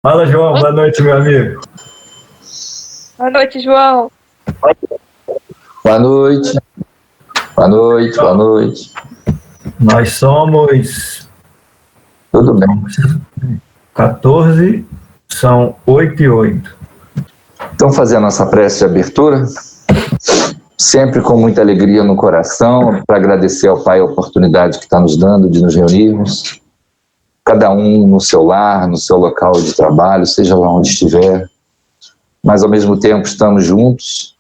Fala, João. Boa noite, meu amigo. Boa noite, João. Boa noite. Boa noite, boa noite. Nós somos Tudo bem. 14, são 8h08. Então, fazer a nossa prece de abertura, sempre com muita alegria no coração, para agradecer ao Pai a oportunidade que está nos dando de nos reunirmos, cada um no seu lar, no seu local de trabalho, seja lá onde estiver, mas ao mesmo tempo estamos juntos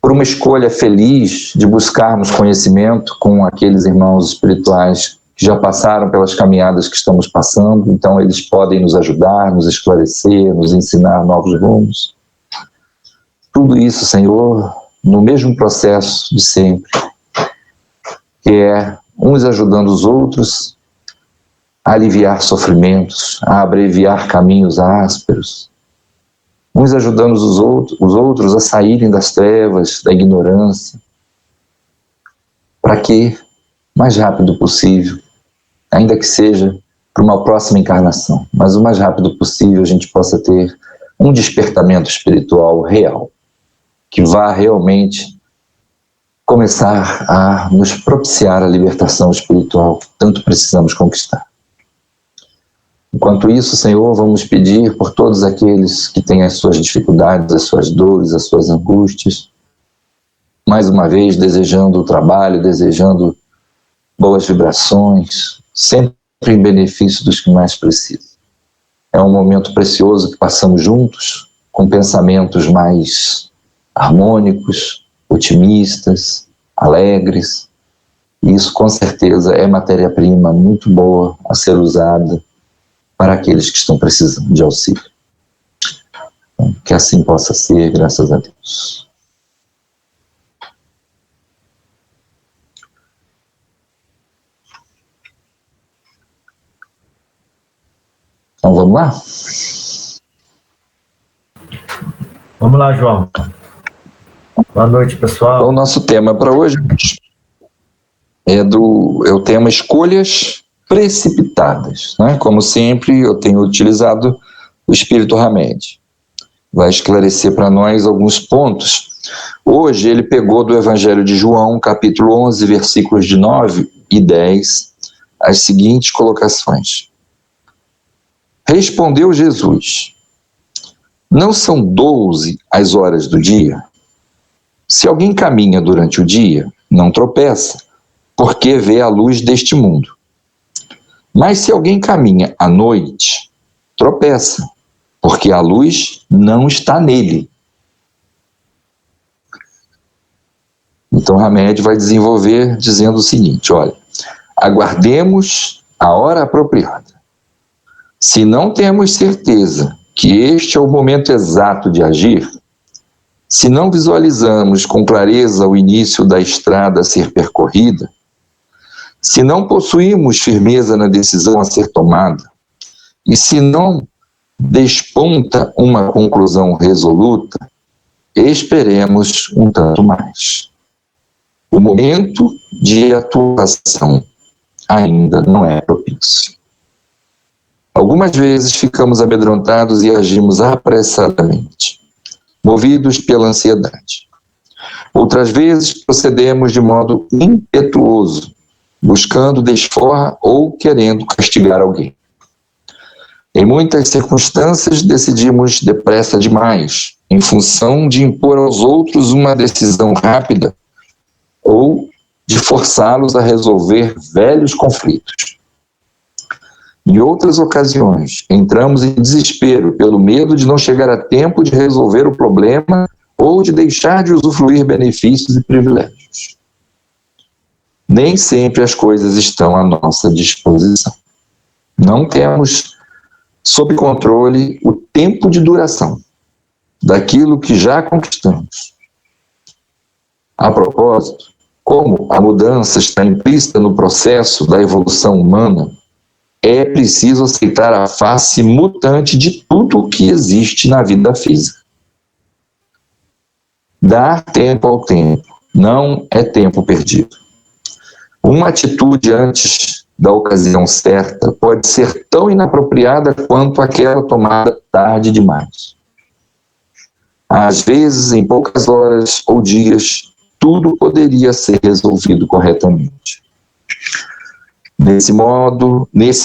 por uma escolha feliz de buscarmos conhecimento com aqueles irmãos espirituais que já passaram pelas caminhadas que estamos passando, então eles podem nos ajudar, nos esclarecer, nos ensinar novos rumos. Tudo isso, Senhor, no mesmo processo de sempre, que é uns ajudando os outros a aliviar sofrimentos, a abreviar caminhos ásperos, uns ajudando os outros a saírem das trevas, da ignorância, para que, mais rápido possível, ainda que seja para uma próxima encarnação, mas o mais rápido possível a gente possa ter um despertamento espiritual real, que vá realmente começar a nos propiciar a libertação espiritual que tanto precisamos conquistar. Enquanto isso, Senhor, vamos pedir por todos aqueles que têm as suas dificuldades, as suas dores, as suas angústias, mais uma vez desejando o trabalho, desejando boas vibrações, sempre em benefício dos que mais precisam. É um momento precioso que passamos juntos, com pensamentos mais harmônicos, otimistas, alegres, e isso com certeza é matéria-prima muito boa a ser usada para aqueles que estão precisando de auxílio. Que assim possa ser, graças a Deus. Então vamos lá? Vamos lá, João. Boa noite, pessoal. Então, o nosso tema para hoje é o tema escolhas precipitadas, né? Como sempre, eu tenho utilizado o Espírito Hamed. Vai esclarecer para nós alguns pontos. Hoje ele pegou do Evangelho de João, capítulo 11, versículos de 9 e 10, as seguintes colocações. Respondeu Jesus: não são 12 as horas do dia? Se alguém caminha durante o dia, não tropeça, porque vê a luz deste mundo. Mas se alguém caminha à noite, tropeça, porque a luz não está nele. Então Hamed vai desenvolver dizendo o seguinte, olha, aguardemos a hora apropriada. Se não temos certeza que este é o momento exato de agir, se não visualizamos com clareza o início da estrada a ser percorrida, se não possuímos firmeza na decisão a ser tomada, e se não desponta uma conclusão resoluta, esperemos um tanto mais. O momento de atuação ainda não é propício. Algumas vezes ficamos amedrontados e agimos apressadamente, movidos pela ansiedade. Outras vezes procedemos de modo impetuoso, buscando desforra ou querendo castigar alguém. Em muitas circunstâncias decidimos depressa demais, em função de impor aos outros uma decisão rápida ou de forçá-los a resolver velhos conflitos. Em outras ocasiões, entramos em desespero pelo medo de não chegar a tempo de resolver o problema ou de deixar de usufruir benefícios e privilégios. Nem sempre as coisas estão à nossa disposição. Não temos sob controle o tempo de duração daquilo que já conquistamos. A propósito, como a mudança está implícita no processo da evolução humana, é preciso aceitar a face mutante de tudo o que existe na vida física. Dar tempo ao tempo não é tempo perdido. Uma atitude antes da ocasião certa pode ser tão inapropriada quanto aquela tomada tarde demais. Às vezes, em poucas horas ou dias, tudo poderia ser resolvido corretamente. Nesse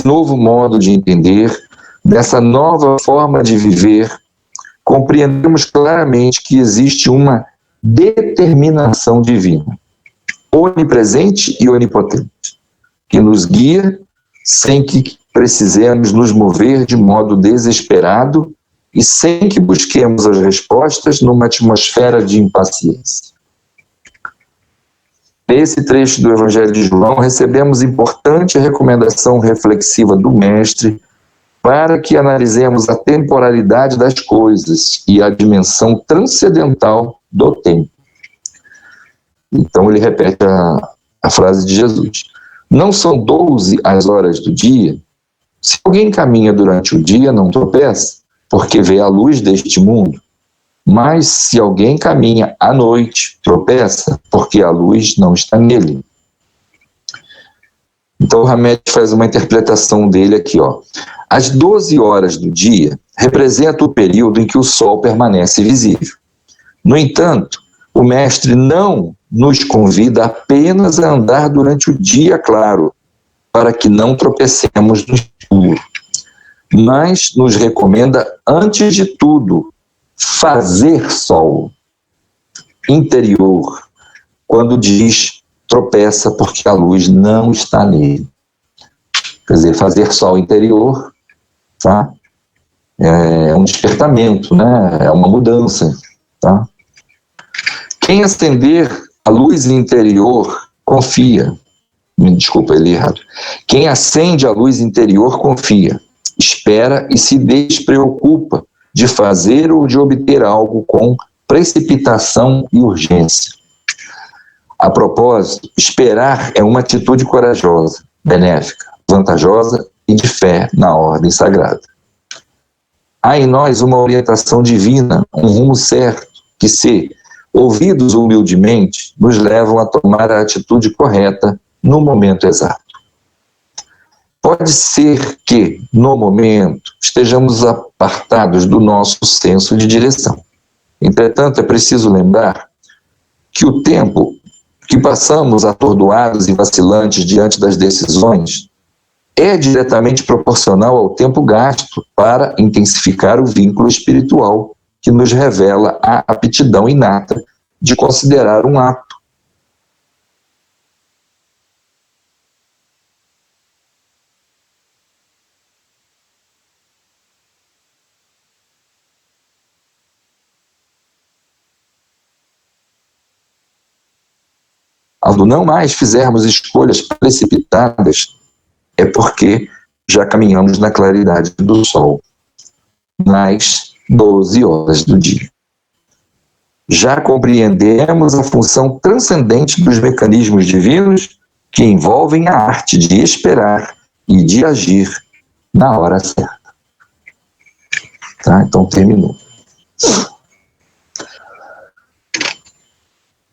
novo modo de entender, dessa nova forma de viver, compreendemos claramente que existe uma determinação divina, onipresente e onipotente, que nos guia sem que precisemos nos mover de modo desesperado e sem que busquemos as respostas numa atmosfera de impaciência. Nesse trecho do Evangelho de João, recebemos importante recomendação reflexiva do Mestre para que analisemos a temporalidade das coisas e a dimensão transcendental do tempo. Então ele repete a frase de Jesus. Não são 12 as horas do dia? Se alguém caminha durante o dia, não tropeça, porque vê a luz deste mundo. Mas se alguém caminha à noite, tropeça, porque a luz não está nele. Então o Hamed faz uma interpretação dele aqui, ó. As 12 horas do dia representam o período em que o sol permanece visível. No entanto, o Mestre não nos convida apenas a andar durante o dia claro, para que não tropecemos no escuro, mas nos recomenda, antes de tudo, fazer sol interior, quando diz tropeça porque a luz não está nele. Quer dizer, fazer sol interior, tá? É um despertamento, né? É uma mudança, tá? Quem acender a luz interior confia. Me desculpa, ele errado. Quem acende a luz interior confia, espera e se despreocupa de fazer ou de obter algo com precipitação e urgência. A propósito, esperar é uma atitude corajosa, benéfica, vantajosa e de fé na ordem sagrada. Há em nós uma orientação divina, um rumo certo, que se ouvidos humildemente, nos levam a tomar a atitude correta no momento exato. Pode ser que, no momento, estejamos apartados do nosso senso de direção. Entretanto, é preciso lembrar que o tempo que passamos atordoados e vacilantes diante das decisões é diretamente proporcional ao tempo gasto para intensificar o vínculo espiritual que nos revela a aptidão inata de considerar um ato. Quando não mais fizermos escolhas precipitadas, é porque já caminhamos na claridade do sol, nas 12 horas do dia. Já compreendemos a função transcendente dos mecanismos divinos que envolvem a arte de esperar e de agir na hora certa. Tá? Então, terminou.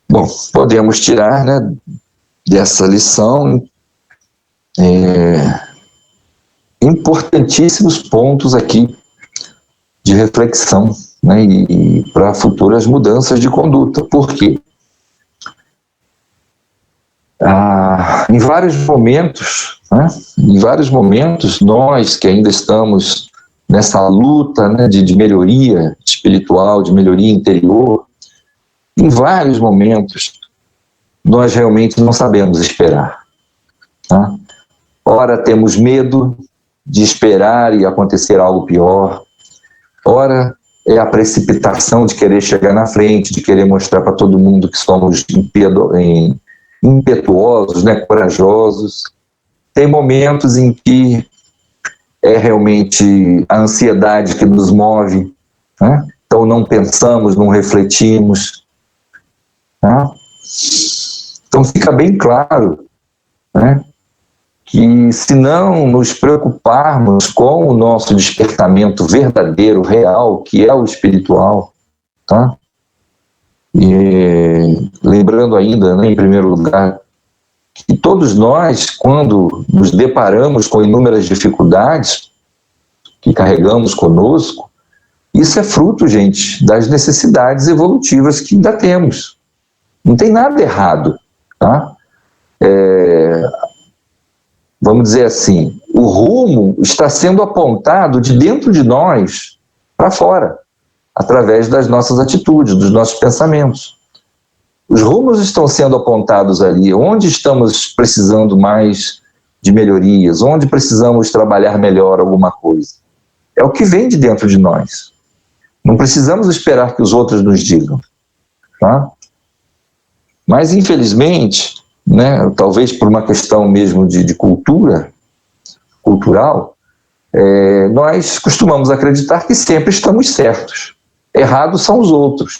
Bom, podemos tirar, né, dessa lição importantíssimos pontos aqui de reflexão, né, e para futuras mudanças de conduta. Por quê? Em vários momentos, né, nós que ainda estamos nessa luta, né, de melhoria espiritual, de melhoria interior, em vários momentos nós realmente não sabemos esperar. Tá? Ora temos medo de esperar e acontecer algo pior. Ora é a precipitação de querer chegar na frente, de querer mostrar para todo mundo que somos impetuosos, né, corajosos. Tem momentos em que é realmente a ansiedade que nos move, né? Então não pensamos, não refletimos. Tá? Então fica bem claro, né, que se não nos preocuparmos com o nosso despertamento verdadeiro, real, que é o espiritual, tá? E lembrando ainda, né, em primeiro lugar, que todos nós, quando nos deparamos com inúmeras dificuldades que carregamos conosco, isso é fruto, gente, das necessidades evolutivas que ainda temos. Não tem nada errado, tá? Vamos dizer assim, o rumo está sendo apontado de dentro de nós para fora, através das nossas atitudes, dos nossos pensamentos. Os rumos estão sendo apontados ali, onde estamos precisando mais de melhorias, onde precisamos trabalhar melhor alguma coisa. É o que vem de dentro de nós. Não precisamos esperar que os outros nos digam, tá? Mas, infelizmente, né, talvez por uma questão mesmo de cultural, nós costumamos acreditar que sempre estamos certos. Errados são os outros,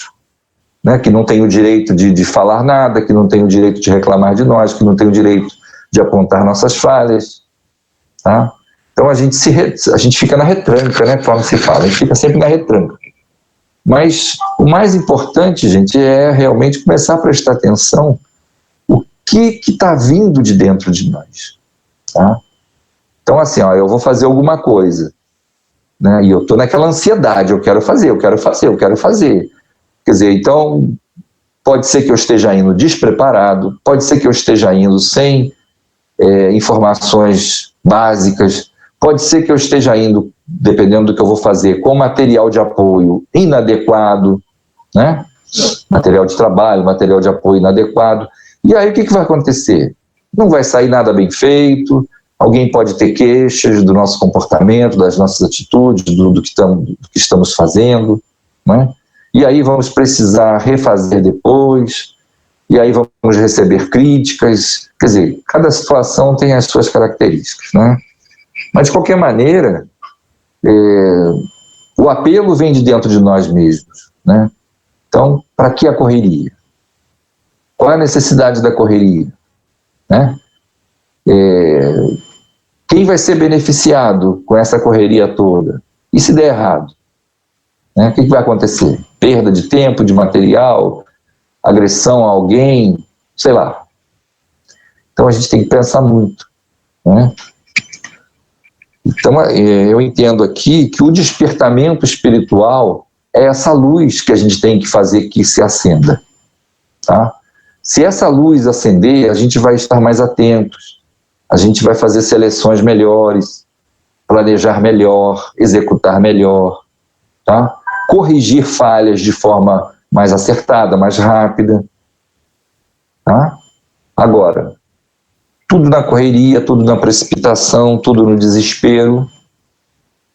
né, que não têm o direito de falar nada, que não têm o direito de reclamar de nós, que não têm o direito de apontar nossas falhas, tá? Então a gente fica na retranca, né, como se fala, a gente fica sempre na retranca. Mas o mais importante, gente, é realmente começar a prestar atenção o que está vindo de dentro de nós, tá? Então assim, eu vou fazer alguma coisa, né, e eu estou naquela ansiedade, eu quero fazer. Quer dizer, então pode ser que eu esteja indo despreparado, pode ser que eu esteja indo sem informações básicas, pode ser que eu esteja indo, dependendo do que eu vou fazer, com material de apoio inadequado, né? Material de trabalho, material de apoio inadequado. E aí o que vai acontecer? Não vai sair nada bem feito, alguém pode ter queixas do nosso comportamento, das nossas atitudes, do que estamos fazendo, né? E aí vamos precisar refazer depois, e aí vamos receber críticas. Quer dizer, cada situação tem as suas características, né? Mas, de qualquer maneira, o apelo vem de dentro de nós mesmos, né? Então, para que a correria? Qual é a necessidade da correria, né? Quem vai ser beneficiado com essa correria toda? E se der errado? Né? O que vai acontecer? Perda de tempo, de material, agressão a alguém, sei lá. Então a gente tem que pensar muito, né? Então eu entendo aqui que o despertamento espiritual é essa luz que a gente tem que fazer que se acenda, tá? Se essa luz acender, a gente vai estar mais atentos, a gente vai fazer seleções melhores, planejar melhor, executar melhor, tá? Corrigir falhas de forma mais acertada, mais rápida, tá? Agora, tudo na correria, tudo na precipitação, tudo no desespero,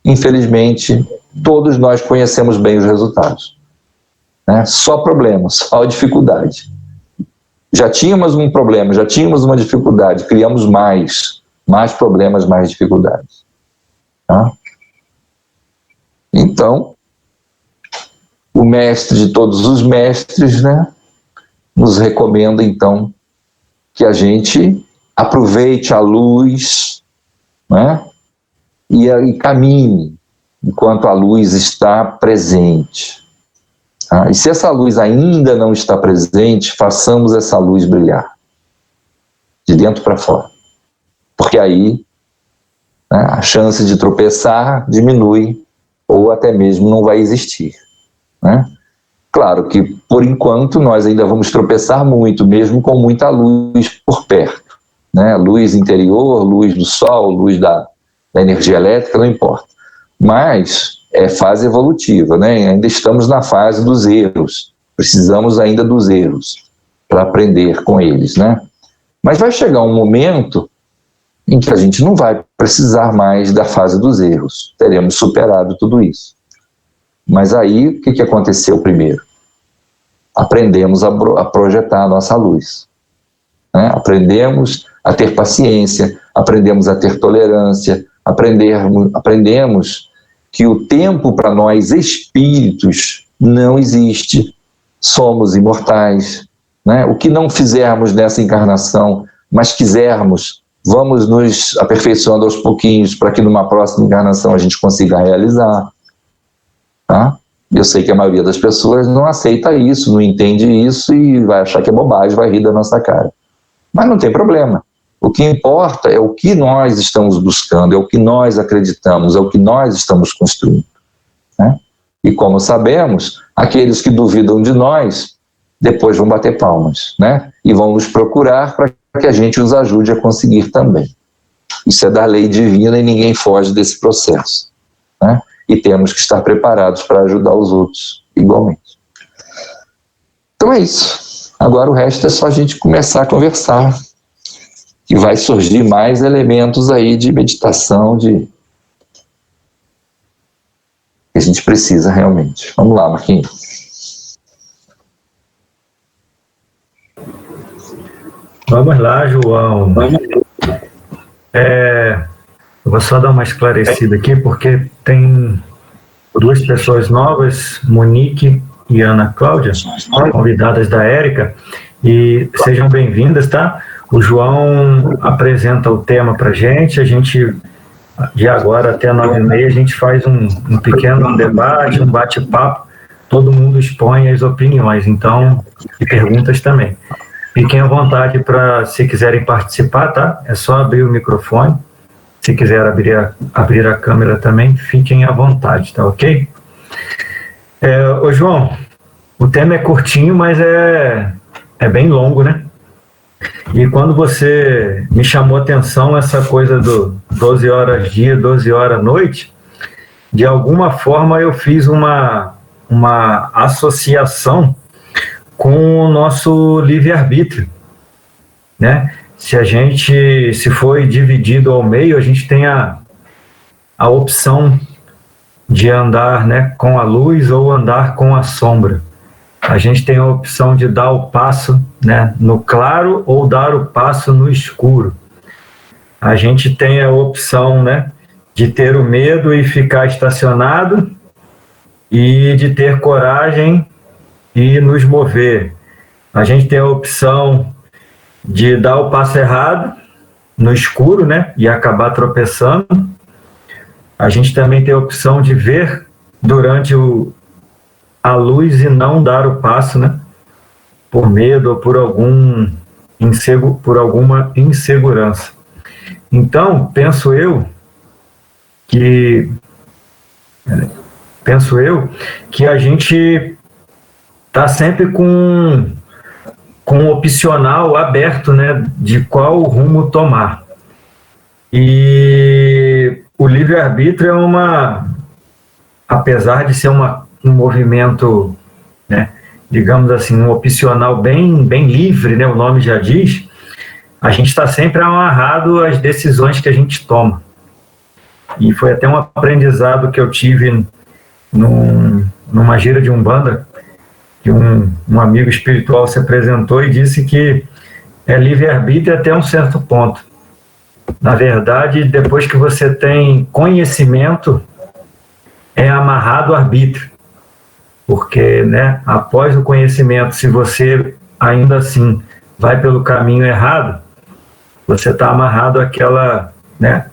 infelizmente, todos nós conhecemos bem os resultados, né? Só problemas, só dificuldade. Já tínhamos um problema, já tínhamos uma dificuldade, criamos mais problemas, mais dificuldades, tá? Então, o mestre de todos os mestres, né, nos recomenda, então, que a gente aproveite a luz, né, e caminhe enquanto a luz está presente. Tá? E se essa luz ainda não está presente, façamos essa luz brilhar, de dentro para fora. Porque aí, né, a chance de tropeçar diminui, ou até mesmo não vai existir, né? Claro que, por enquanto, nós ainda vamos tropeçar muito, mesmo com muita luz por perto, né? Luz interior, luz do sol, luz da energia elétrica, não importa. Mas é fase evolutiva, né? Ainda estamos na fase dos erros, precisamos ainda dos erros para aprender com eles, né? Mas vai chegar um momento em que a gente não vai precisar mais da fase dos erros, teremos superado tudo isso. Mas aí, o que aconteceu primeiro? Aprendemos a projetar a nossa luz, né? Aprendemos a ter paciência, aprendemos a ter tolerância, aprendemos que o tempo para nós espíritos não existe, somos imortais, né? O que não fizermos nessa encarnação, mas quisermos, vamos nos aperfeiçoando aos pouquinhos para que numa próxima encarnação a gente consiga realizar. Tá? Eu sei que a maioria das pessoas não aceita isso, não entende isso e vai achar que é bobagem, vai rir da nossa cara. Mas não tem problema. O que importa é o que nós estamos buscando, é o que nós acreditamos, é o que nós estamos construindo, né? E como sabemos, aqueles que duvidam de nós, depois vão bater palmas, né? E vão nos procurar para que a gente os ajude a conseguir também. Isso é da lei divina e ninguém foge desse processo, né? E temos que estar preparados para ajudar os outros igualmente. Então é isso. Agora o resto é só a gente começar a conversar, que vai surgir mais elementos aí de meditação, que a gente precisa realmente. Vamos lá, Marquinhos. Vamos lá, João. Eu vou só dar uma esclarecida aqui, porque tem duas pessoas novas, Monique e Ana Cláudia, convidadas da Érica, e sejam bem-vindas, tá? O João apresenta o tema para a gente, de agora até 9h30, a gente faz um pequeno debate, um bate-papo, todo mundo expõe as opiniões, então, e perguntas também. Fiquem à vontade se quiserem participar, tá? É só abrir o microfone. Se quiser abrir a câmera também, fiquem à vontade, tá ok? Ô João, o tema é curtinho, mas é bem longo, né? E quando você me chamou a atenção essa coisa do 12 horas dia, 12 horas noite, de alguma forma eu fiz uma associação com o nosso livre-arbítrio, né? Se foi dividido ao meio, a gente tem a opção de andar, né, com a luz ou andar com a sombra. A gente tem a opção de dar o passo, né, no claro ou dar o passo no escuro. A gente tem a opção, né, de ter o medo e ficar estacionado e de ter coragem e nos mover. A gente tem a opção de dar o passo errado no escuro, né, e acabar tropeçando. A gente também tem a opção de ver durante a luz e não dar o passo, né, por medo ou por alguma insegurança. Então, penso eu que a gente está sempre com um opcional aberto, né, de qual rumo tomar. E o livre-arbítrio apesar de ser um movimento, né, digamos assim, um opcional bem livre, né, o nome já diz, a gente está sempre amarrado às decisões que a gente toma. E foi até um aprendizado que eu tive numa gira de Umbanda, que um amigo espiritual se apresentou e disse que é livre-arbítrio até um certo ponto. Na verdade, depois que você tem conhecimento, é amarrado ao arbítrio. Porque, né, após o conhecimento, se você ainda assim vai pelo caminho errado, você está amarrado àquela, né,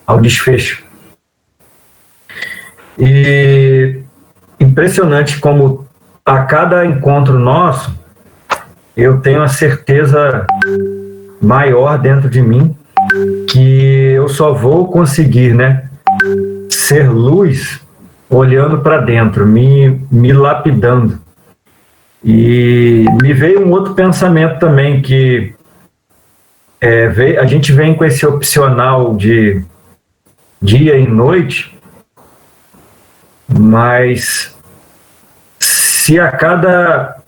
ao desfecho. E impressionante como a cada encontro nosso, eu tenho a certeza maior dentro de mim que eu só vou conseguir, né, ser luz olhando para dentro, me lapidando. E me veio um outro pensamento também, que a gente vem com esse opcional de dia e noite, mas se a cada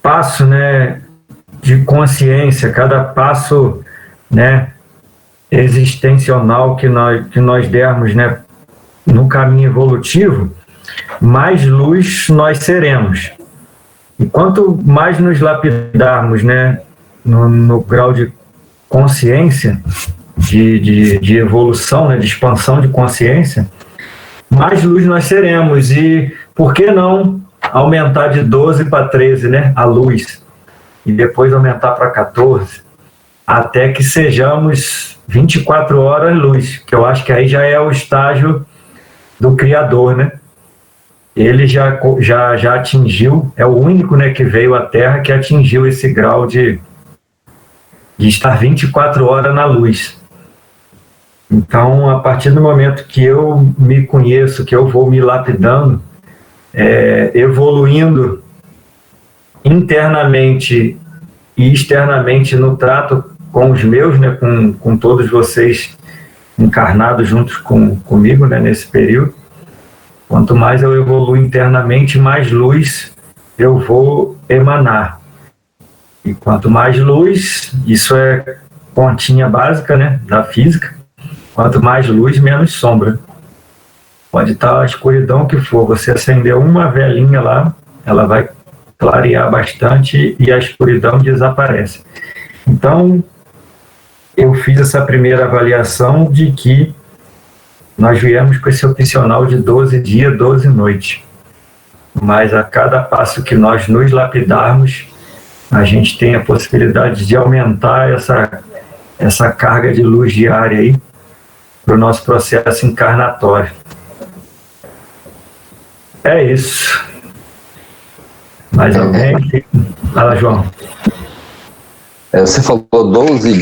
passo, né, de consciência, cada passo, né, existencial que nós dermos, né, no caminho evolutivo, mais luz nós seremos. E quanto mais nos lapidarmos, né, no grau de consciência, de evolução, né, de expansão de consciência, mais luz nós seremos. E por que não aumentar de 12 para 13, né, a luz, e depois aumentar para 14, até que sejamos 24 horas luz, que eu acho que aí já é o estágio do Criador, né? ele já atingiu, é o único, né, que veio à Terra que atingiu esse grau de estar 24 horas na luz. Então, a partir do momento que eu me conheço, que eu vou me lapidando, evoluindo internamente e externamente no trato com os meus, né, com todos vocês encarnados juntos comigo, né, nesse período, quanto mais eu evoluo internamente, mais luz eu vou emanar. E quanto mais luz, isso é continha básica, né, da física, quanto mais luz, menos sombra. Pode estar a escuridão que for, você acender uma velinha lá, ela vai clarear bastante e a escuridão desaparece. Então, eu fiz essa primeira avaliação de que nós viemos com esse opcional de 12 dias, 12 noites. Mas a cada passo que nós nos lapidarmos, a gente tem a possibilidade de aumentar essa carga de luz diária aí para o nosso processo encarnatório. É isso. Mais alguém? Fala, João. Você falou 12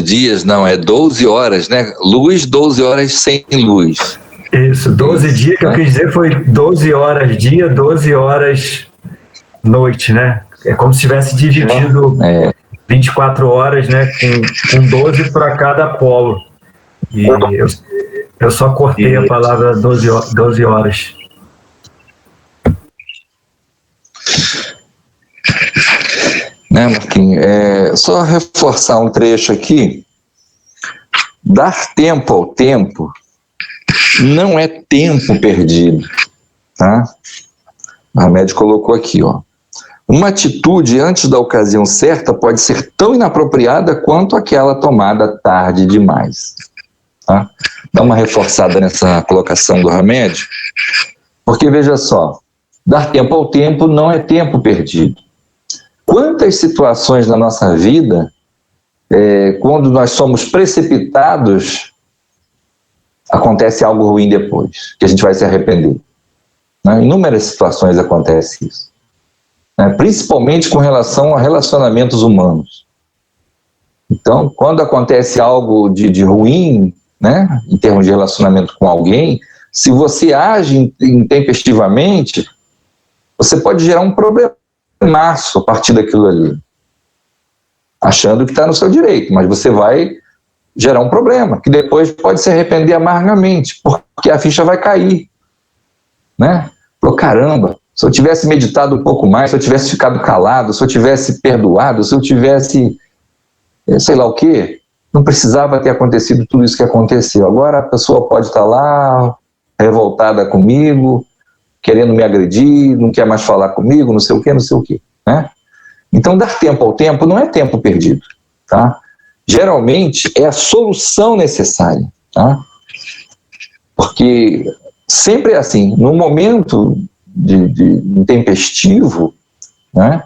dias, não, é 12 horas, né? Luz, 12 horas sem luz. Isso, 12 dias, que eu quis dizer foi 12 horas dia, 12 horas noite, né? É como se tivesse dividido 24 horas, né? Com 12 para cada polo. E eu só cortei a palavra 12 horas. Né, Marquinhos? Só reforçar um trecho aqui. Dar tempo ao tempo não é tempo perdido, tá? O Hamed colocou aqui, ó. Uma atitude antes da ocasião certa pode ser tão inapropriada quanto aquela tomada tarde demais, tá? Dá uma reforçada nessa colocação do Hamed, porque veja só, dar tempo ao tempo não é tempo perdido. Quantas situações na nossa vida, quando nós somos precipitados, acontece algo ruim depois, que a gente vai se arrepender. Né? Inúmeras situações acontece isso. Né? Principalmente com relação a relacionamentos humanos. Então, quando acontece algo de ruim, né, em termos de relacionamento com alguém, se você age intempestivamente, você pode gerar um problema a partir daquilo ali, achando que está no seu direito, mas você vai gerar um problema, que depois pode se arrepender amargamente, porque a ficha vai cair, né? Pô, caramba, se eu tivesse meditado um pouco mais, se eu tivesse ficado calado, se eu tivesse perdoado, se eu tivesse, sei lá o quê, não precisava ter acontecido tudo isso que aconteceu. Agora a pessoa pode estar lá, revoltada comigo, querendo me agredir, não quer mais falar comigo, não sei o quê, né? Então, dar tempo ao tempo não é tempo perdido, tá? Geralmente, é a solução necessária, tá? Porque sempre é assim, no momento de intempestivo, né,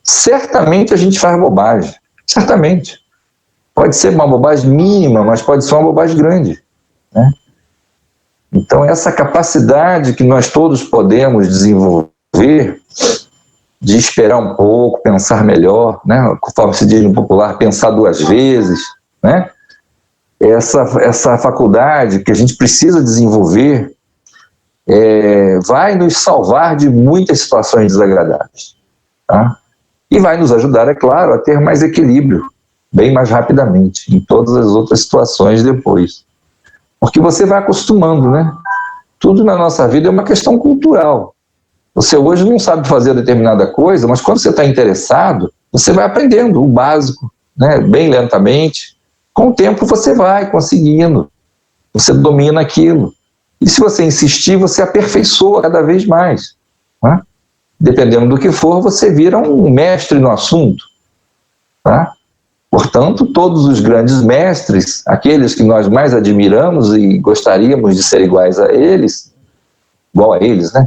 certamente a gente faz bobagem, certamente. Pode ser uma bobagem mínima, mas pode ser uma bobagem grande, né? Então, essa capacidade que nós todos podemos desenvolver de esperar um pouco, pensar melhor, né? Conforme se diz no popular, pensar duas vezes, né? Essa faculdade que a gente precisa desenvolver vai nos salvar de muitas situações desagradáveis, tá? E vai nos ajudar, é claro, a ter mais equilíbrio, bem mais rapidamente, em todas as outras situações depois. Porque você vai acostumando, né? Tudo na nossa vida é uma questão cultural. Você hoje não sabe fazer determinada coisa, mas quando você está interessado, você vai aprendendo o básico, né? Bem lentamente. Com o tempo você vai conseguindo. Você domina aquilo. E se você insistir, você aperfeiçoa cada vez mais, né? Dependendo do que for, você vira um mestre no assunto, tá? Portanto, todos os grandes mestres, aqueles que nós mais admiramos e gostaríamos de ser iguais a eles, igual a eles, né?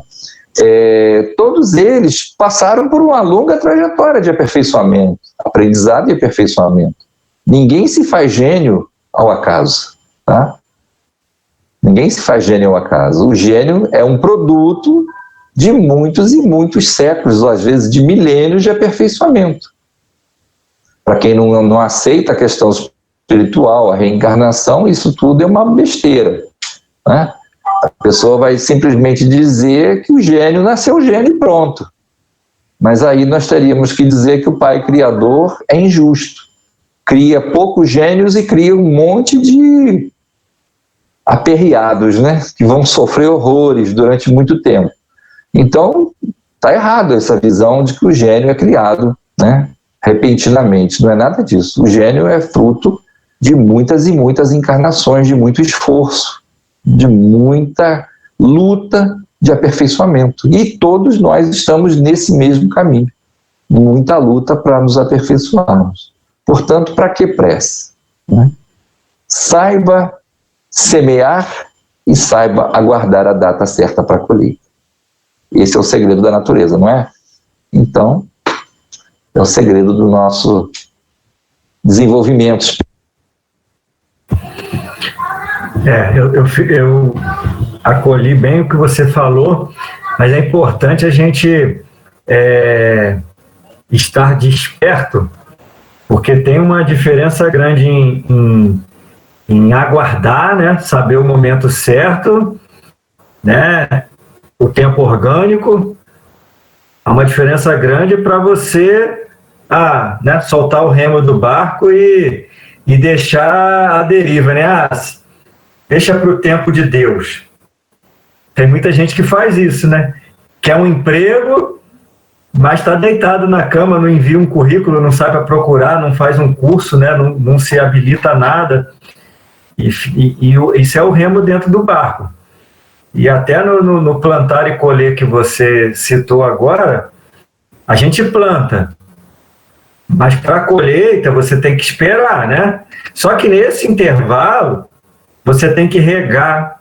Todos eles passaram por uma longa trajetória de aperfeiçoamento, aprendizado e aperfeiçoamento. Ninguém se faz gênio ao acaso, tá? Ninguém se faz gênio ao acaso. O gênio é um produto de muitos e muitos séculos, ou às vezes de milênios de aperfeiçoamento. Para quem não aceita a questão espiritual, a reencarnação, isso tudo é uma besteira, né? A pessoa vai simplesmente dizer que o gênio nasceu gênio e pronto. Mas aí nós teríamos que dizer que o Pai Criador é injusto. Cria poucos gênios e cria um monte de aperreados, né? Que vão sofrer horrores durante muito tempo. Então, está errado essa visão de que o gênio é criado, né, repentinamente. Não é nada disso. O gênio é fruto de muitas e muitas encarnações, de muito esforço, de muita luta de aperfeiçoamento. E todos nós estamos nesse mesmo caminho. Muita luta para nos aperfeiçoarmos. Portanto, para que pressa, né? Saiba semear e saiba aguardar a data certa para colher. Esse é o segredo da natureza, não é? Então, é o segredo do nosso desenvolvimento. Eu acolhi bem o que você falou, mas é importante a gente estar desperto, porque tem uma diferença grande em aguardar, né? Saber o momento certo, né? O tempo orgânico. Há uma diferença grande para você né, soltar o remo do barco e deixar a deriva, né? Deixa para o tempo de Deus. Tem muita gente que faz isso, né? Quer um emprego, mas está deitado na cama, não envia um currículo, não sabe procurar, não faz um curso, né? Não se habilita a nada. E isso é o remo dentro do barco. E até no plantar e colher que você citou agora, a gente planta, mas para a colheita você tem que esperar, né? Só que nesse intervalo, você tem que regar,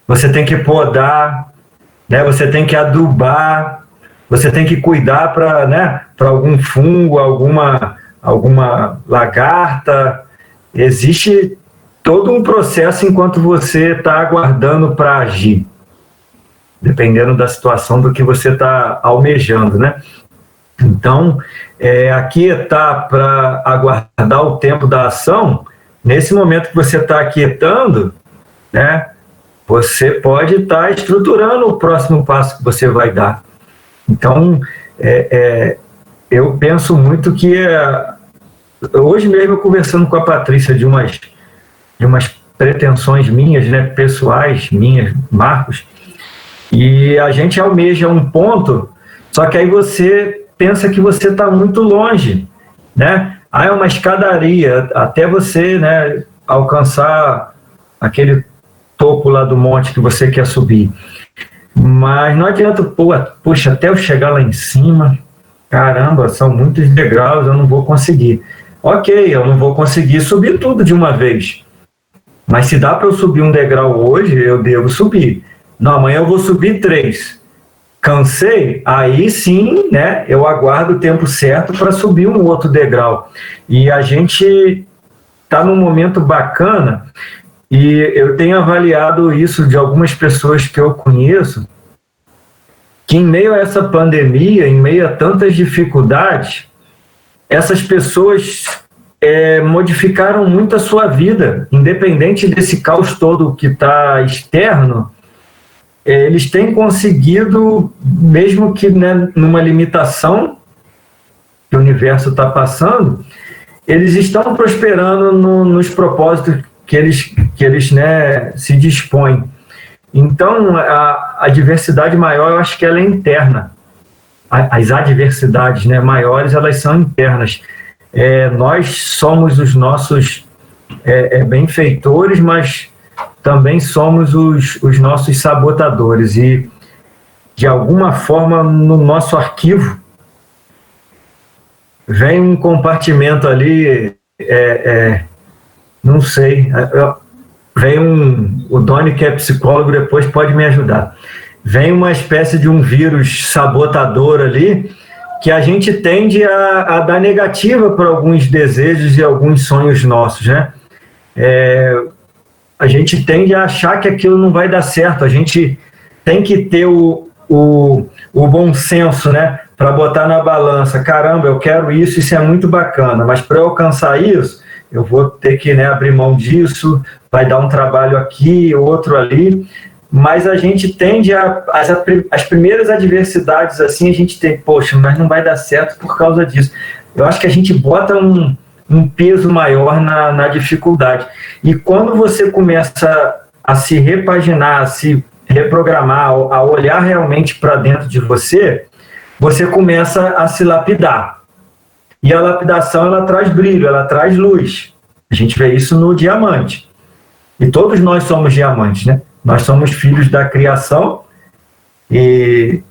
você tem que podar, né? Você tem que adubar, você tem que cuidar para, né, para algum fungo, alguma lagarta. Existe todo um processo enquanto você está aguardando para agir, dependendo da situação do que você está almejando, né? Então, aquietar para aguardar o tempo da ação, nesse momento que você está aquietando, né, você pode estar estruturando o próximo passo que você vai dar. Então, eu penso muito que hoje mesmo eu conversando com a Patrícia de umas pretensões minhas, né, pessoais, minhas, Marcos, e a gente almeja um ponto, só que aí você pensa que você está muito longe, né? É uma escadaria, até você, né, alcançar aquele topo lá do monte que você quer subir. Mas não adianta, puxa, até eu chegar lá em cima, caramba, são muitos degraus, eu não vou conseguir. Ok, eu não vou conseguir subir tudo de uma vez. Mas se dá para eu subir um degrau hoje, eu devo subir. Não, amanhã eu vou subir 3. Cansei? Aí sim, né, eu aguardo o tempo certo para subir um outro degrau. E a gente está num momento bacana, e eu tenho avaliado isso de algumas pessoas que eu conheço, que em meio a essa pandemia, em meio a tantas dificuldades, essas pessoas modificaram muito a sua vida, independente desse caos todo que está externo. Eles têm conseguido, mesmo que, né, numa limitação que o universo está passando, eles estão prosperando nos propósitos que eles né, se dispõem. Então, a diversidade maior, eu acho que ela é interna. As adversidades, né, maiores, elas são internas. Nós somos os nossos benfeitores, mas também somos os nossos sabotadores. E, de alguma forma, no nosso arquivo, vem um compartimento ali, não sei, vem o Doni, que é psicólogo, depois pode me ajudar. Vem uma espécie de um vírus sabotador ali, que a gente tende a dar negativa para alguns desejos e alguns sonhos nossos, né? a gente tende a achar que aquilo não vai dar certo. A gente tem que ter o bom senso, né? Para botar na balança. Caramba, eu quero isso é muito bacana, mas para eu alcançar isso, eu vou ter que, né, abrir mão disso, vai dar um trabalho aqui, outro ali. Mas a gente tende as primeiras adversidades, assim, a gente tem, poxa, mas não vai dar certo por causa disso. Eu acho que a gente bota um peso maior na dificuldade. E quando você começa a se repaginar, a se reprogramar, a olhar realmente para dentro de você, você começa a se lapidar. E a lapidação, ela traz brilho, ela traz luz. A gente vê isso no diamante. E todos nós somos diamantes, né? Nós somos filhos da criação e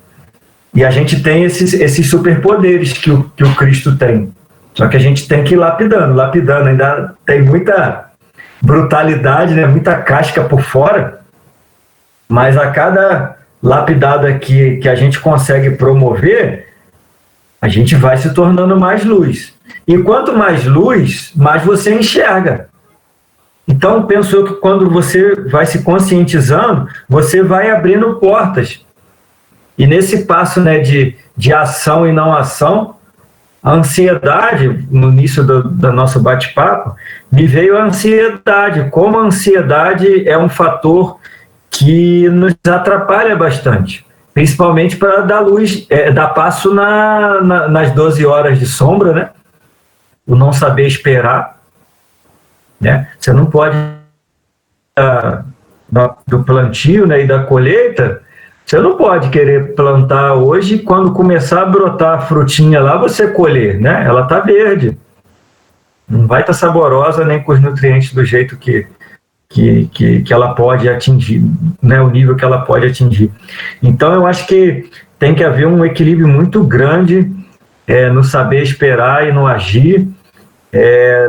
a gente tem esses superpoderes que o Cristo tem. Só que a gente tem que ir lapidando. Ainda tem muita brutalidade, né? Muita casca por fora, mas a cada lapidada que a gente consegue promover, a gente vai se tornando mais luz. E quanto mais luz, mais você enxerga. Então, penso eu que quando você vai se conscientizando, você vai abrindo portas. E nesse passo, né, de ação e não ação, a ansiedade, no início do nosso bate-papo, me veio a ansiedade. Como a ansiedade é um fator que nos atrapalha bastante, principalmente para dar luz, dar passo nas 12 horas de sombra, né? O não saber esperar, né? Você não pode do plantio, né, e da colheita, você não pode querer plantar hoje e quando começar a brotar a frutinha lá, você colher, né? Ela está verde. Não vai estar saborosa nem com os nutrientes do jeito que ela pode atingir, né, o nível que ela pode atingir. Então, eu acho que tem que haver um equilíbrio muito grande no saber esperar e no agir,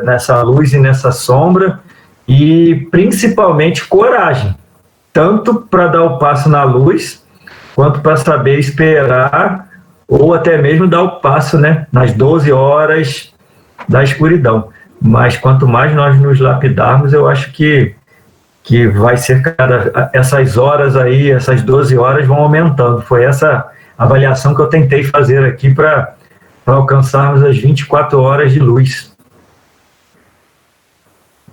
nessa luz e nessa sombra, e principalmente coragem, tanto para dar o passo na luz, quanto para saber esperar, ou até mesmo dar o passo, né, nas 12 horas da escuridão. Mas quanto mais nós nos lapidarmos, eu acho que vai ser essas horas aí, essas 12 horas vão aumentando. Foi essa avaliação que eu tentei fazer aqui para alcançarmos as 24 horas de luz.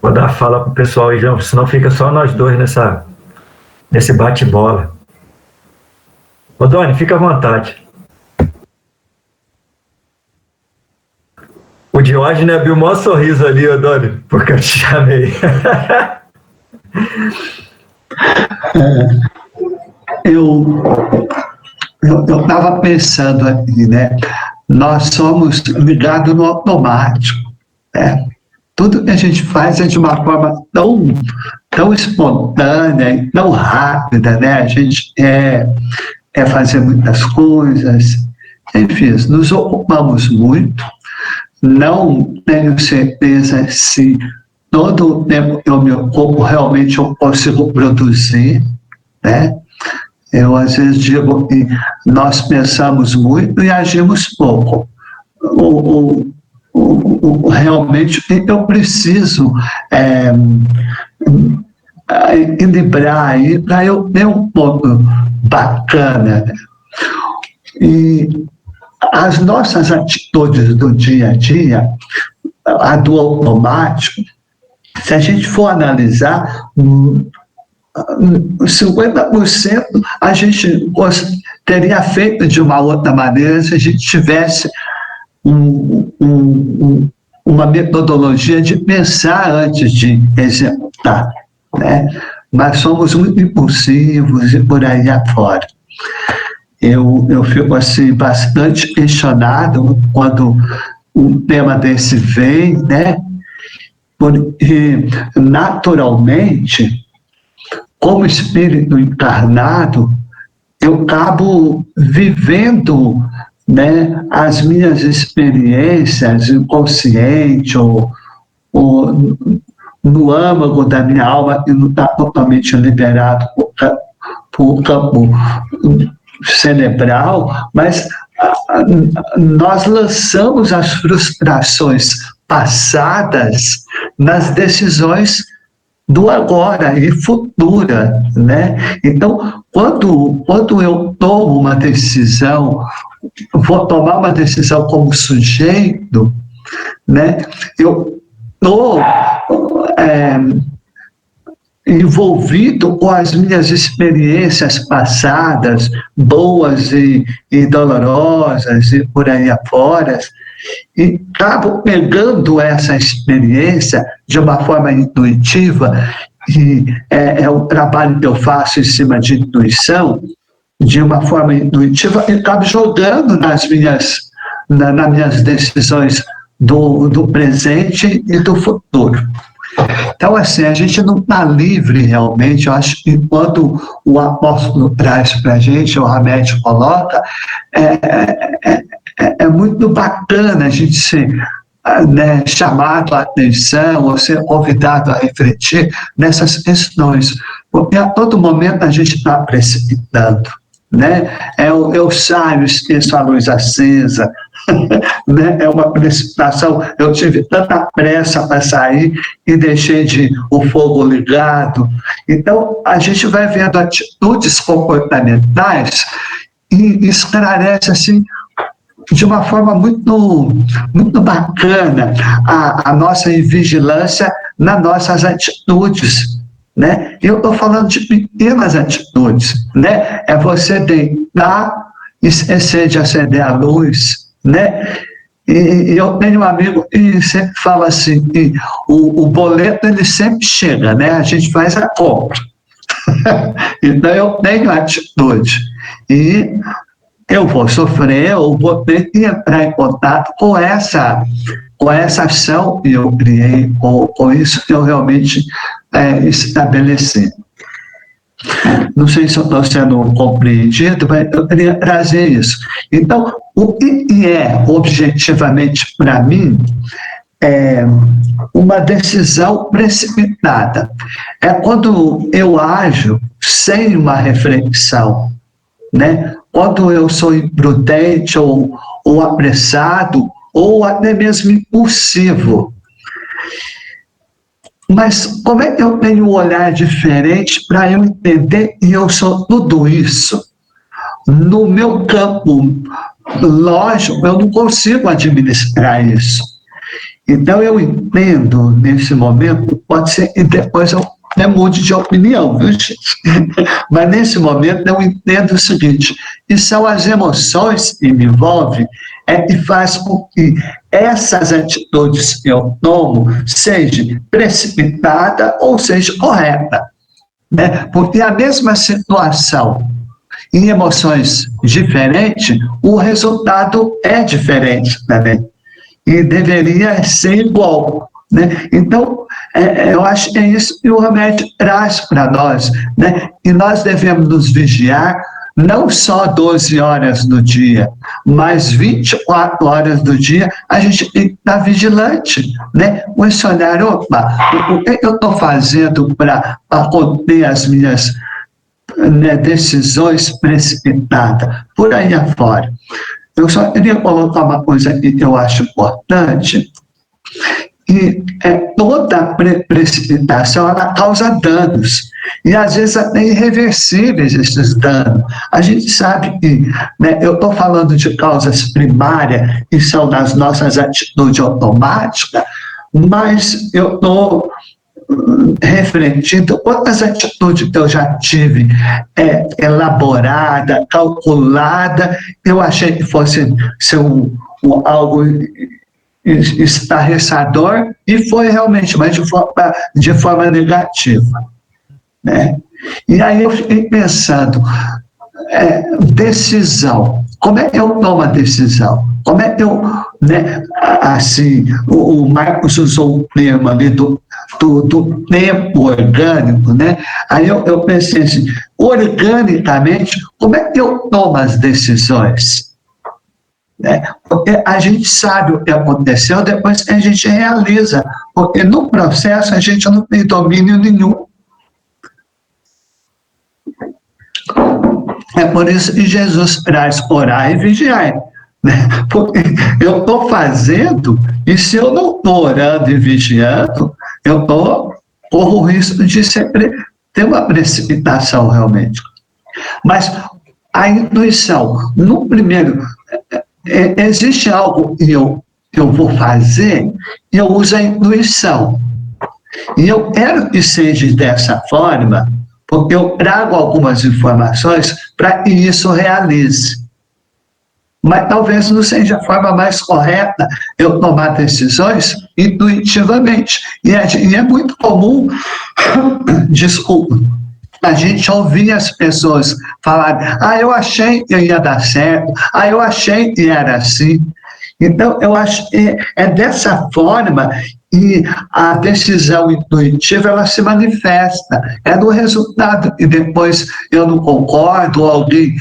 Vou dar a fala para o pessoal aí, João, senão fica só nós dois nesse bate-bola. Ô, Doni, fica à vontade. O Diógenes abriu o maior sorriso ali, ô, Doni, porque eu te chamei. Eu estava pensando aqui, né? Nós somos ligados no automático, né? Tudo que a gente faz é de uma forma tão espontânea, tão rápida, né? A gente quer fazer muitas coisas, enfim, nos ocupamos muito. Não tenho certeza se todo o tempo que eu me ocupo realmente eu consigo produzir, né? Eu às vezes digo que nós pensamos muito e agimos pouco. Realmente eu preciso equilibrar aí para eu ter um ponto bacana, né? E as nossas atitudes do dia a dia, a do automático, se a gente for analisar, 50% a gente teria feito de uma outra maneira se a gente tivesse uma metodologia de pensar antes de executar, né? Mas somos muito impulsivos e por aí afora. Eu fico assim, bastante questionado quando um tema desse vem, né? Porque, naturalmente, como espírito encarnado, eu acabo vivendo, né, as minhas experiências inconsciente ou no âmago da minha alma e não está totalmente liberado por campo cerebral, mas nós lançamos as frustrações passadas nas decisões do agora e futura, né? Então, quando eu tomo uma decisão, vou tomar uma decisão como sujeito, né? Eu estou envolvido com as minhas experiências passadas, boas e dolorosas e por aí afora, e acabo pegando essa experiência de uma forma intuitiva, e é o trabalho que eu faço em cima de intuição, de uma forma intuitiva, e acabo jogando nas minhas decisões do presente e do futuro. Então, assim, a gente não está livre realmente. Eu acho que quando o apóstolo traz para a gente, o Hamed coloca, é muito bacana a gente ser chamado a atenção ou ser convidado a refletir nessas questões, porque a todo momento a gente está precipitando, né? Eu saio, esqueço a luz acesa, né? É uma precipitação. Eu tive tanta pressa para sair e deixei o fogo ligado. Então, a gente vai vendo atitudes comportamentais e esclarece assim, de uma forma muito, muito bacana, a nossa vigilância nas nossas atitudes, né? Eu estou falando de pequenas atitudes, né? É você deitar e esquecer de acender a luz, né? E eu tenho um amigo que sempre fala assim, que o boleto ele sempre chega, né? A gente faz a compra. Então eu tenho atitude e eu vou sofrer ou vou ter que entrar em contato com essa ação que eu criei, com isso que eu realmente estabeleci. Não sei se eu estou sendo compreendido, mas eu queria trazer isso. Então, o que é objetivamente para mim uma decisão precipitada? É quando eu ajo sem uma reflexão, né? Quando eu sou imprudente ou apressado ou até mesmo impulsivo. Mas como é que eu tenho um olhar diferente para eu entender que eu sou tudo isso? No meu campo lógico, eu não consigo administrar isso. Então eu entendo nesse momento, pode ser que depois eu mude de opinião, viu, gente? Mas nesse momento eu entendo o seguinte, que são as emoções que me envolvem que faz com que essas atitudes que eu tomo seja precipitada ou seja correta, né? Porque a mesma situação em emoções diferentes, o resultado é diferente também. E deveria ser igual, né? Então, eu acho que é isso que o remédio traz para nós, né? E nós devemos nos vigiar não só 12 horas do dia, mas 24 horas do dia, a gente tem que estar vigilante, né? Questionar, opa, o que eu estou fazendo para conter as minhas decisões precipitadas, por aí afora. Eu só queria colocar uma coisa aqui que eu acho importante, que toda precipitação ela causa danos, e às vezes até irreversíveis esses danos. A gente sabe que, eu estou falando de causas primárias, que são nas nossas atitudes automáticas, mas eu estou refletindo quantas atitudes que eu já tive elaborada, calculada, eu achei que fosse ser algo estarrecedor, e foi realmente, mas de forma negativa, né? E aí eu fiquei pensando, decisão, como é que eu tomo a decisão? Como é que eu, assim, o Marcos usou o termo ali do tempo orgânico, né? Aí eu pensei assim, organicamente, como é que eu tomo as decisões? Porque a gente sabe o que aconteceu, depois a gente realiza, porque no processo a gente não tem domínio nenhum. É por isso que Jesus traz orar e vigiar, né? Porque eu estou fazendo, e se eu não estou orando e vigiando, eu estou corro o risco de sempre ter uma precipitação realmente. Mas a intuição, no primeiro, existe algo que eu vou fazer, e eu uso a intuição. E eu quero que seja dessa forma, porque eu trago algumas informações para que isso realize. Mas talvez não seja a forma mais correta eu tomar decisões intuitivamente. E é muito comum, desculpa, a gente ouvir as pessoas falarem: eu achei que ia dar certo, eu achei que era assim. Então, eu acho que é dessa forma que a decisão intuitiva ela se manifesta. É no resultado, e depois eu não concordo, ou alguém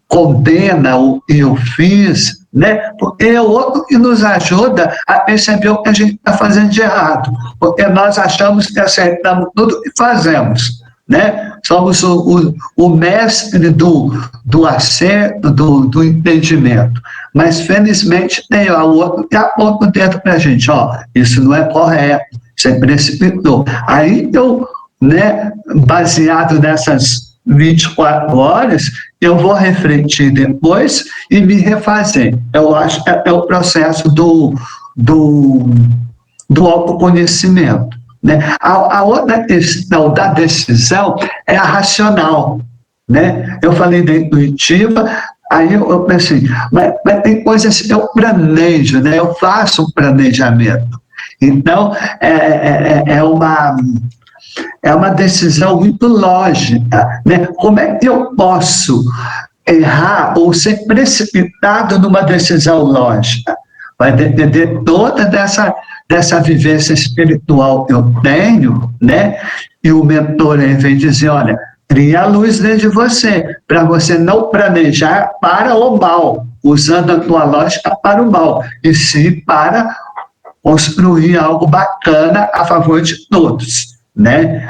condena o que eu fiz, né? Porque é outro que nos ajuda a perceber o que a gente está fazendo de errado, porque nós achamos que acertamos tudo e fazemos. Né? Somos o mestre do acerto, do entendimento. Mas, felizmente, tem o outro que aponta o dedo para a gente: isso não é correto, você precipitou. Aí eu, né, baseado nessas 24 horas, eu vou refletir depois e me refazer. Eu acho que é o processo do autoconhecimento. Né? A outra questão da decisão é a racional. Né? Eu falei da intuitiva, aí eu pensei, mas tem coisas que eu planejo, né? Eu faço um planejamento. Então, é uma decisão muito lógica. Né? Como é que eu posso errar ou ser precipitado numa decisão lógica? Vai depender toda dessa vivência espiritual que eu tenho, né? E o mentor aí vem dizer: olha, cria a luz dentro de você, para você não planejar para o mal, usando a tua lógica para o mal, e sim para construir algo bacana a favor de todos, né?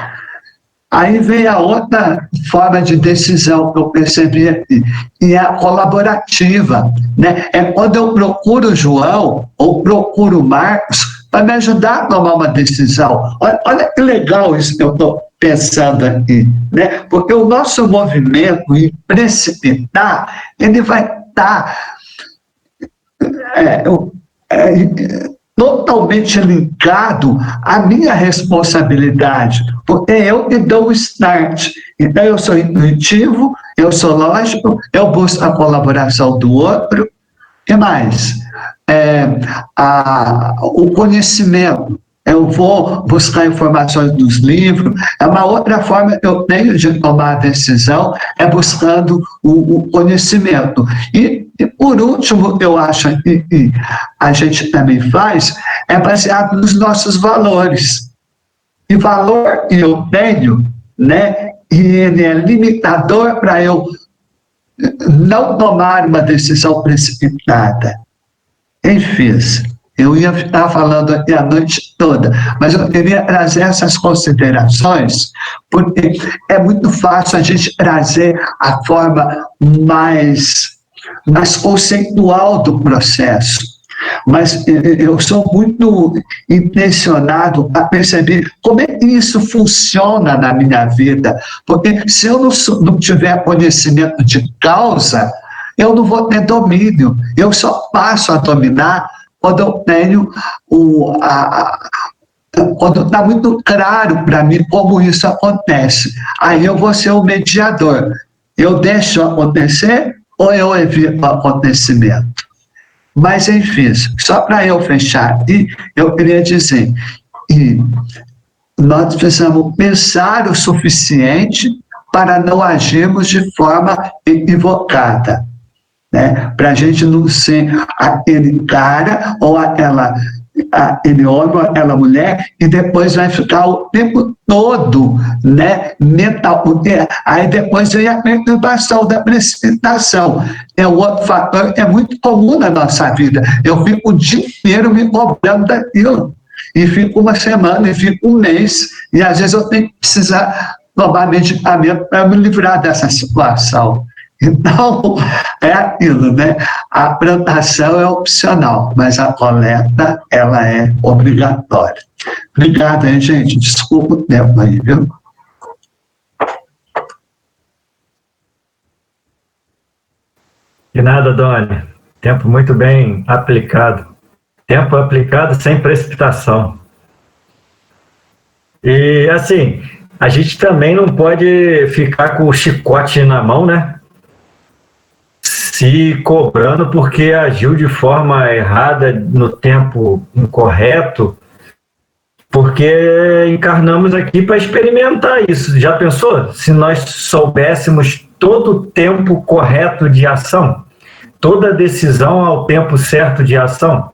Aí vem a outra forma de decisão que eu percebi aqui, e é a colaborativa, né? É quando eu procuro o João ou procuro o Marcos para me ajudar a tomar uma decisão. Olha que legal isso que eu estou pensando aqui, né? Porque o nosso movimento em precipitar, ele vai estar totalmente linkado à minha responsabilidade, porque eu que dou o start. Então, eu sou intuitivo, eu sou lógico, eu busco a colaboração do outro. O que mais? O conhecimento. Eu vou buscar informações dos livros. É uma outra forma que eu tenho de tomar a decisão, é buscando o conhecimento. E por último, eu acho que a gente também faz, é baseado nos nossos valores. E valor que eu tenho, né, e ele é limitador para eu não tomar uma decisão precipitada. Enfim, eu ia ficar falando aqui a noite toda, mas eu queria trazer essas considerações, porque é muito fácil a gente trazer a forma mais conceitual do processo. Mas eu sou muito intencionado a perceber como é que isso funciona na minha vida, porque se eu não tiver conhecimento de causa, eu não vou ter domínio. Eu só passo a dominar quando eu tenho quando está muito claro para mim como isso acontece. Aí eu vou ser o mediador. Eu deixo acontecer ou eu evito o acontecimento? Mas, enfim, só para eu fechar aqui, eu queria dizer que nós precisamos pensar o suficiente para não agirmos de forma equivocada, né? Para a gente não ser aquele cara ou aquele homem ou aquela mulher e depois vai ficar o tempo todo, né, mental, porque aí depois vem a perturbação da precipitação. É um outro fator que é muito comum na nossa vida. Eu fico o dia inteiro me cobrando daquilo, e fico uma semana, e fico um mês, e às vezes eu tenho que precisar tomar medicamento para me livrar dessa situação. Então, é aquilo, né? A plantação é opcional, mas a coleta, ela é obrigatória. Obrigado, hein, gente? Desculpa o tempo aí, viu? De nada, Doni. Tempo muito bem aplicado. Tempo aplicado sem precipitação. E, assim, a gente também não pode ficar com o chicote na mão, né? Se cobrando porque agiu de forma errada, no tempo incorreto, porque encarnamos aqui para experimentar isso. Já pensou? Se nós soubéssemos todo o tempo correto de ação, toda decisão ao tempo certo de ação,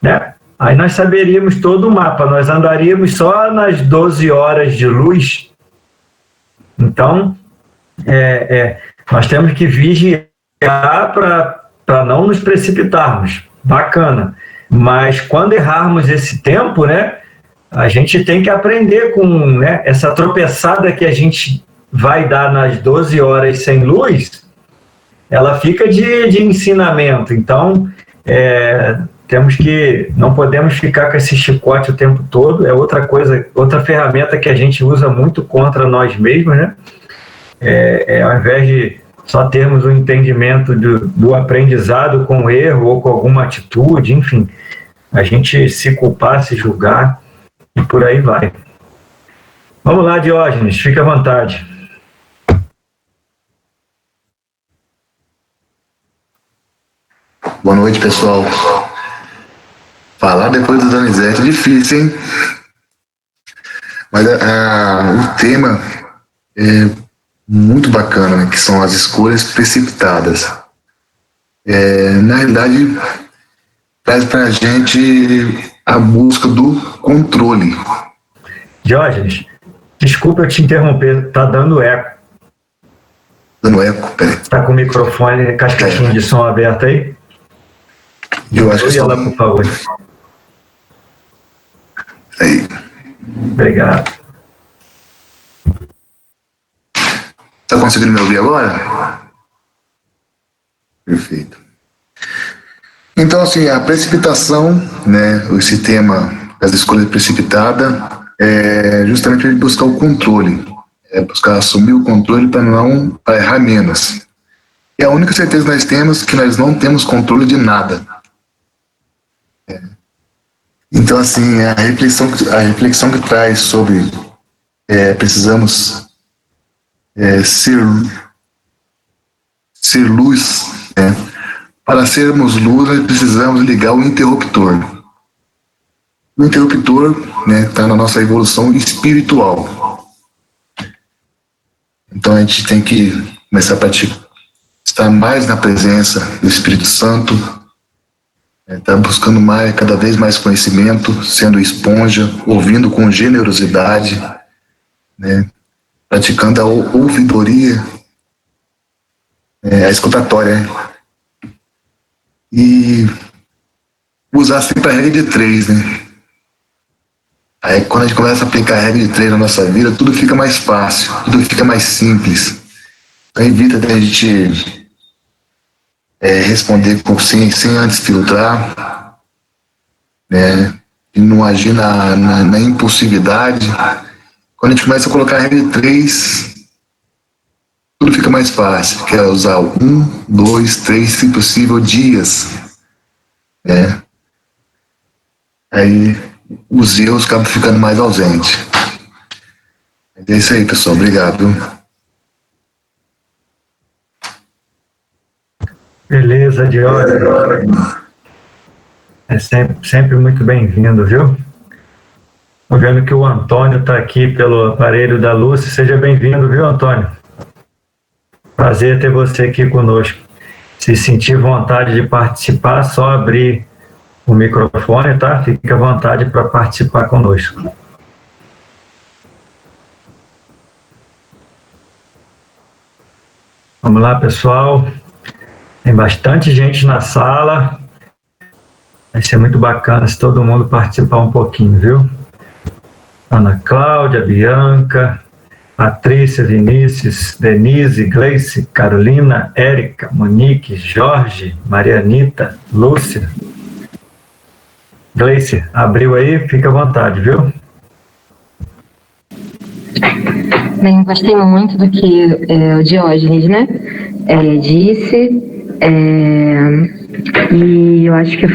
né? Aí nós saberíamos todo o mapa, nós andaríamos só nas 12 horas de luz. Então, nós temos que vigiar para não nos precipitarmos. Bacana. Mas quando errarmos esse tempo, né, a gente tem que aprender com, né, essa tropeçada que a gente vai dar nas 12 horas sem luz, ela fica de ensinamento. Então, não podemos ficar com esse chicote o tempo todo. É outra coisa, outra ferramenta que a gente usa muito contra nós mesmos, né? Ao invés de só termos um entendimento do aprendizado com o erro ou com alguma atitude, enfim, a gente se culpar, se julgar e por aí vai. Vamos lá, Diógenes, fique à vontade. Boa noite, pessoal. Falar depois do Donizete é difícil, hein? Mas o tema é muito bacana, né? Que são as escolhas precipitadas. Na realidade, traz pra gente a busca do controle. Diógenes, desculpa eu te interromper, tá dando eco. Dando eco, peraí. Tá com o microfone, com as caixinhas de som aberta aí? Eu acho que lá, por favor. Aí. Obrigado. Tá conseguindo me ouvir agora? Perfeito. Então, assim, a precipitação, né, esse tema das escolhas precipitadas, é justamente buscar o controle, buscar assumir o controle para errar menos. E a única certeza que nós temos é que nós não temos controle de nada. Então, assim, a reflexão que traz sobre precisamos ser luz, né? Para sermos luz, nós precisamos ligar o interruptor. O interruptor, né, está na nossa evolução espiritual. Então a gente tem que começar a praticar, estar mais na presença do Espírito Santo, estar buscando cada vez mais conhecimento, sendo esponja, ouvindo com generosidade, né, praticando a ouvidoria, a escutatória, né? E usar sempre a regra de 3, né? Aí quando a gente começa a aplicar a regra de 3 na nossa vida, tudo fica mais fácil, tudo fica mais simples. Então evita da gente responder sem antes filtrar, né? E não agir na impulsividade. Quando a gente começa a colocar a regra de 3, tudo fica mais fácil. Quer usar 1, 2, 3, se possível, dias. Né? Aí os erros acabam ficando mais ausentes. É isso aí, pessoal. Obrigado. Beleza, Diógenes. É sempre muito bem-vindo, viu? Estou vendo que o Antônio está aqui pelo aparelho da Lúcia. Seja bem-vindo, viu, Antônio? Prazer ter você aqui conosco. Se sentir vontade de participar, só abrir o microfone, tá? Fique à vontade para participar conosco. Vamos lá, pessoal. Tem bastante gente na sala. Vai ser muito bacana se todo mundo participar um pouquinho, viu? Ana Cláudia, Bianca, Patrícia, Vinícius, Denise, Gleice, Carolina, Érica, Monique, Jorge, Marianita, Lúcia. Gleice, abriu aí? Fica à vontade, viu? Bem, gostei muito do que o Diógenes, né, disse, e eu acho que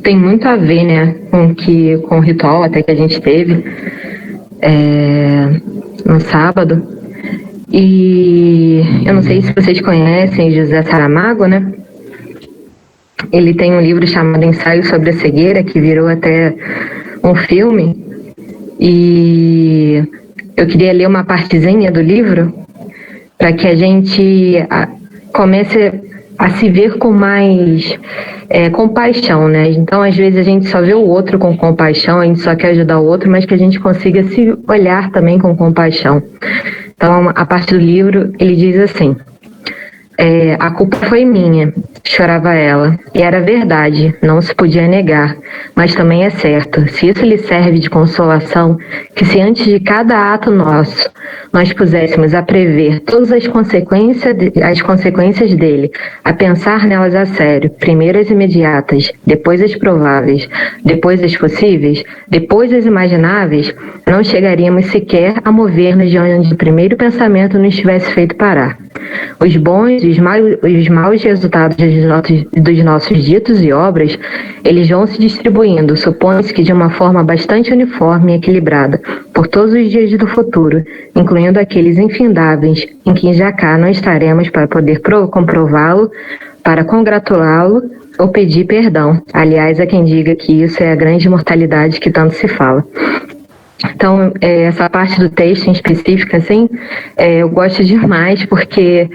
tem muito a ver, né, com o ritual até que a gente teve no sábado. E eu não sei se vocês conhecem José Saramago, né? Ele tem um livro chamado Ensaio sobre a Cegueira, que virou até um filme, e eu queria ler uma partezinha do livro para que a gente comece a se ver com mais compaixão, né? Então, às vezes, a gente só vê o outro com compaixão, a gente só quer ajudar o outro, mas que a gente consiga se olhar também com compaixão. Então, a parte do livro, ele diz assim: a culpa foi minha, chorava ela, e era verdade, não se podia negar, mas também é certo, se isso lhe serve de consolação, que se antes de cada ato nosso, nós puséssemos a prever todas as consequências dele, a pensar nelas a sério, primeiro as imediatas, depois as prováveis, depois as possíveis, depois as imagináveis, não chegaríamos sequer a mover-nos de onde o primeiro pensamento nos tivesse feito parar. Os bons e os maus resultados dos nossos ditos e obras, eles vão se distribuindo, supõe-se que de uma forma bastante uniforme e equilibrada, por todos os dias do futuro, incluindo aqueles infindáveis em que já cá não estaremos para poder comprová-lo, para congratulá-lo ou pedir perdão. Aliás, há quem diga que isso é a grande imortalidade que tanto se fala. Então, essa parte do texto em específico, assim, eu gosto demais porque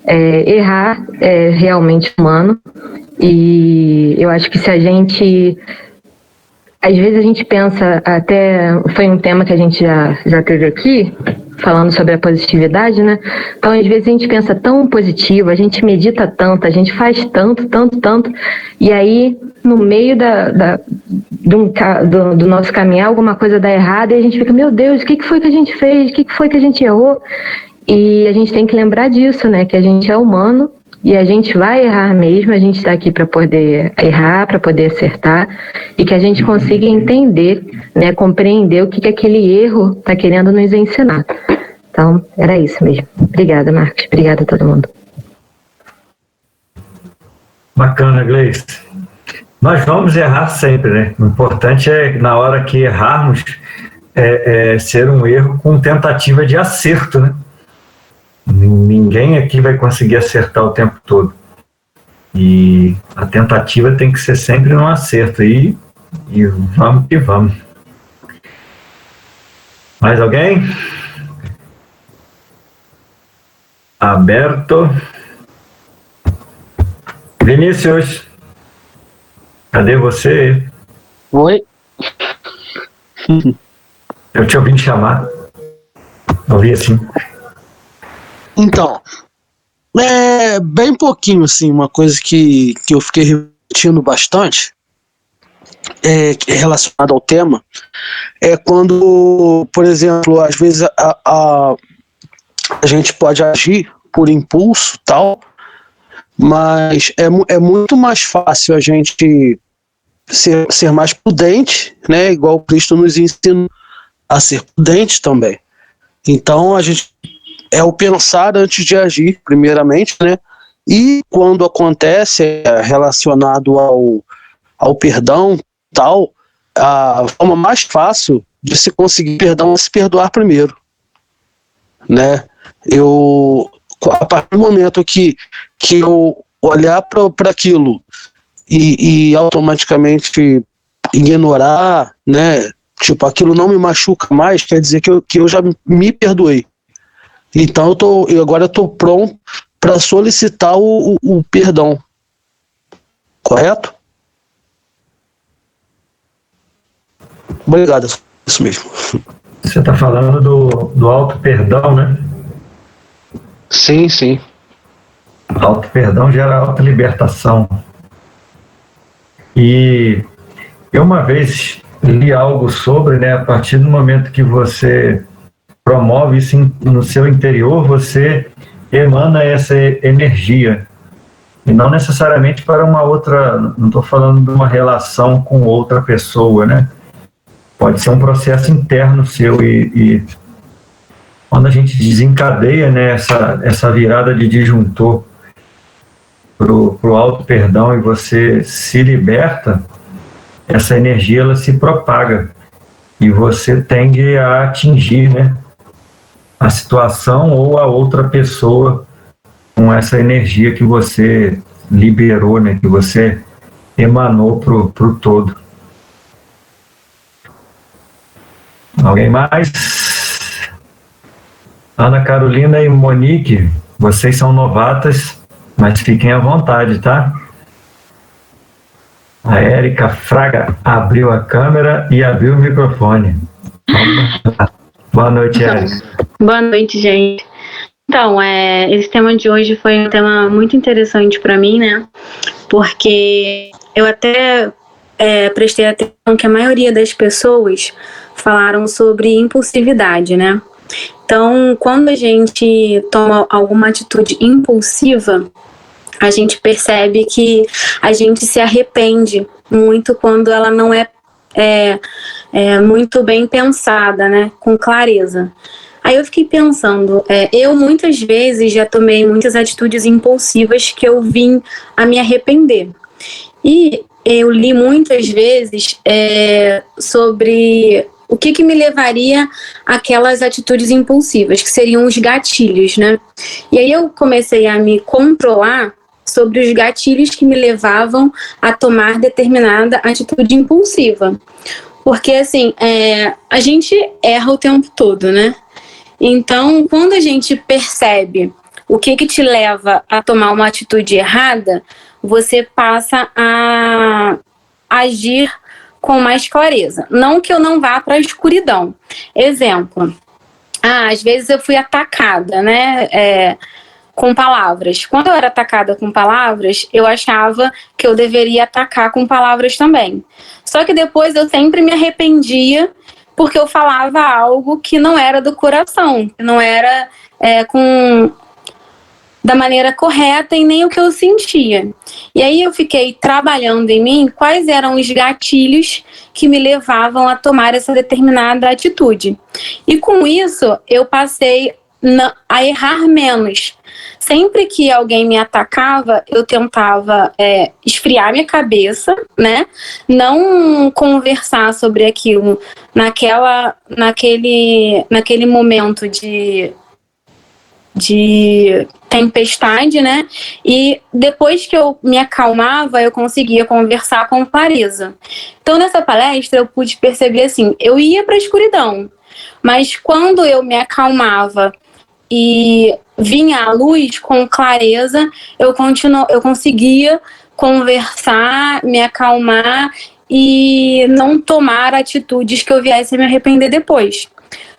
errar é realmente humano, e eu acho que se a gente... Às vezes a gente pensa, até foi um tema que a gente já teve aqui, falando sobre a positividade, né? Então, às vezes a gente pensa tão positivo, a gente medita tanto, a gente faz tanto, e aí, no meio do nosso caminhar, alguma coisa dá errado, e a gente fica, meu Deus, o que foi que a gente fez? O que foi que a gente errou? E a gente tem que lembrar disso, né? Que a gente é humano, e a gente vai errar mesmo, a gente está aqui para poder errar, para poder acertar, e que a gente consiga entender, né, compreender o que aquele erro está querendo nos ensinar. Então, era isso mesmo. Obrigada, Marcos. Obrigada a todo mundo. Bacana, Gleice. Nós vamos errar sempre, né? O importante é, na hora que errarmos, ser um erro com tentativa de acerto, né? Ninguém aqui vai conseguir acertar o tempo todo. E a tentativa tem que ser sempre no acerto. E vamos que vamos. Mais alguém? Aberto. Vinícius, cadê você? Oi. Eu te ouvi chamar. Ouvi assim. Então, bem pouquinho, assim, uma coisa que eu fiquei repetindo bastante, relacionada ao tema, é quando, por exemplo, às vezes a gente pode agir por impulso, tal, mas é muito mais fácil a gente ser mais prudente, né, igual o Cristo nos ensina a ser prudente também. Então, a gente o pensar antes de agir, primeiramente, né? E quando acontece relacionado ao perdão, tal, a forma mais fácil de se conseguir perdão é se perdoar primeiro, né? A partir do momento que eu olhar para aquilo e automaticamente ignorar, né? Tipo, aquilo não me machuca mais, quer dizer que eu já me perdoei. Então agora eu estou pronto para solicitar o perdão. Correto? Obrigado, isso mesmo. Você está falando do auto-perdão, né? Sim, sim. Auto-perdão gera auto-libertação. E eu uma vez li algo sobre, né, a partir do momento que você promove isso no seu interior, você emana essa energia. E não necessariamente para uma outra, não estou falando de uma relação com outra pessoa, né? Pode ser um processo interno seu e quando a gente desencadeia, né, essa virada de disjuntor para o auto-perdão e você se liberta, essa energia ela se propaga e você tende a atingir, né, a situação ou a outra pessoa com essa energia que você liberou, né, que você emanou pro todo. Alguém mais? Ana Carolina e Monique, vocês são novatas, mas fiquem à vontade, tá? A Érica Fraga abriu a câmera e abriu o microfone. Boa noite, Érica. Boa noite, gente. Então, esse tema de hoje foi um tema muito interessante para mim, né? Porque eu até prestei atenção que a maioria das pessoas falaram sobre impulsividade, né? Então, quando a gente toma alguma atitude impulsiva, a gente percebe que a gente se arrepende muito quando ela não é muito bem pensada, né? Com clareza. Aí eu fiquei pensando, eu muitas vezes já tomei muitas atitudes impulsivas que eu vim a me arrepender. E eu li muitas vezes sobre o que me levaria àquelas atitudes impulsivas, que seriam os gatilhos, né? E aí eu comecei a me controlar sobre os gatilhos que me levavam a tomar determinada atitude impulsiva. Porque, assim, a gente erra o tempo todo, né? Então, quando a gente percebe o que te leva a tomar uma atitude errada, você passa a agir com mais clareza. Não que eu não vá para a escuridão. Exemplo, às vezes eu fui atacada, né, com palavras. Quando eu era atacada com palavras, eu achava que eu deveria atacar com palavras também. Só que depois eu sempre me arrependia porque eu falava algo que não era do coração, que não era da maneira correta e nem o que eu sentia. E aí eu fiquei trabalhando em mim quais eram os gatilhos que me levavam a tomar essa determinada atitude. E com isso, eu passei a errar menos. Sempre que alguém me atacava, eu tentava esfriar minha cabeça, né? Não conversar sobre aquilo naquele momento de tempestade, né? E depois que eu me acalmava, eu conseguia conversar com clareza. Então, nessa palestra, eu pude perceber assim, eu ia para a escuridão, mas quando eu me acalmava e vinha à luz com clareza, eu conseguia conversar, me acalmar e não tomar atitudes que eu viesse a me arrepender depois.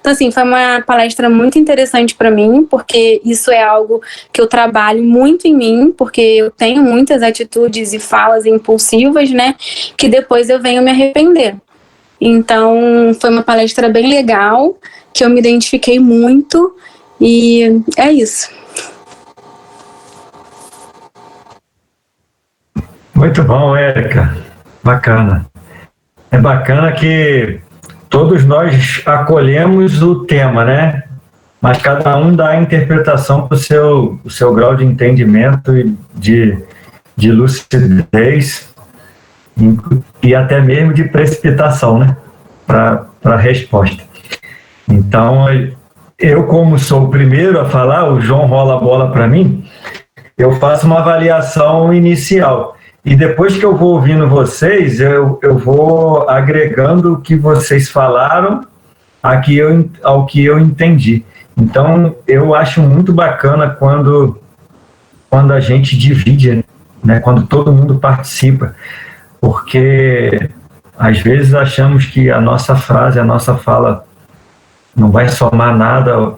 Então, assim, foi uma palestra muito interessante para mim, porque isso é algo que eu trabalho muito em mim, porque eu tenho muitas atitudes e falas impulsivas, né, que depois eu venho me arrepender. Então, foi uma palestra bem legal, que eu me identifiquei muito, e é isso. Muito bom, Érica. Bacana. É bacana que todos nós acolhemos o tema, né? Mas cada um dá a interpretação para o seu grau de entendimento e de lucidez e até mesmo de precipitação, né? Para a resposta. Então, eu, como sou o primeiro a falar, o João rola a bola para mim, eu faço uma avaliação inicial. E depois que eu vou ouvindo vocês, eu vou agregando o que vocês falaram ao que eu entendi. Então, eu acho muito bacana quando a gente divide, né? Quando todo mundo participa, porque às vezes achamos que a nossa frase, a nossa fala não vai somar nada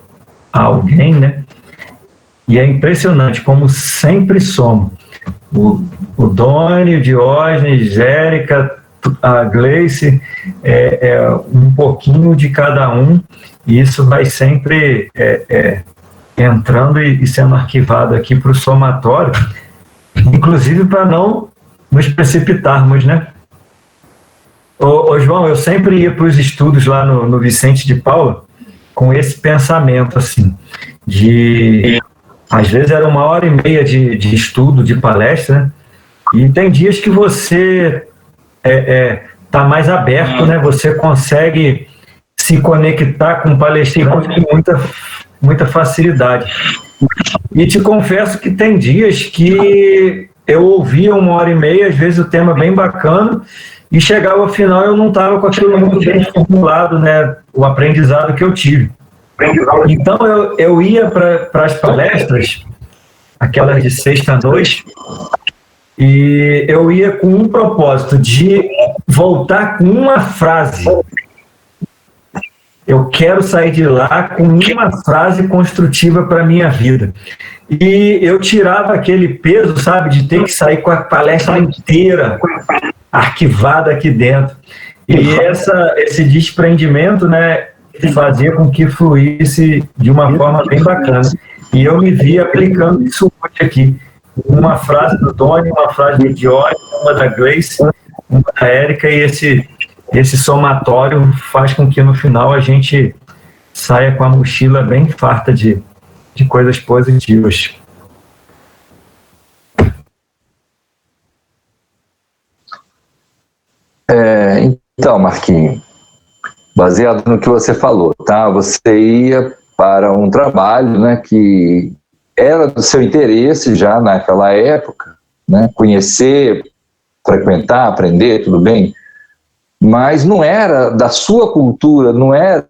a alguém, né? E é impressionante como sempre soma. O Doni, o Diógenes, Érica, a Gleice, um pouquinho de cada um, e isso vai sempre entrando e sendo arquivado aqui para o somatório, inclusive para não nos precipitarmos, né? Ô João, eu sempre ia para os estudos lá no Vicente de Paula, com esse pensamento, assim, às vezes era 1h30 de estudo, de palestra, né? E tem dias que você está mais aberto, né? Você consegue se conectar com o palestrante com muita facilidade. E te confesso que tem dias que eu ouvia 1h30, às vezes o tema bem bacana, e chegava ao final eu não estava com aquilo muito bem formulado, né? O aprendizado que eu tive. Então eu ia para as palestras, aquelas de sexta-noite, e eu ia com um propósito de voltar com uma frase. Eu quero sair de lá com uma frase construtiva para a minha vida. E eu tirava aquele peso, sabe, de ter que sair com a palestra inteira arquivada aqui dentro. E esse desprendimento, né, fazia com que fluísse de uma forma bem bacana. E eu me vi aplicando isso hoje aqui. Uma frase do Tony, uma frase do Dione, uma da Grace, uma da Érica, e esse somatório faz com que no final a gente saia com a mochila bem farta de coisas positivas. Então, Marquinhos, baseado no que você falou, tá? Você ia para um trabalho, né, que era do seu interesse já naquela época, né? Conhecer, frequentar, aprender, tudo bem, mas não era da sua cultura, não era,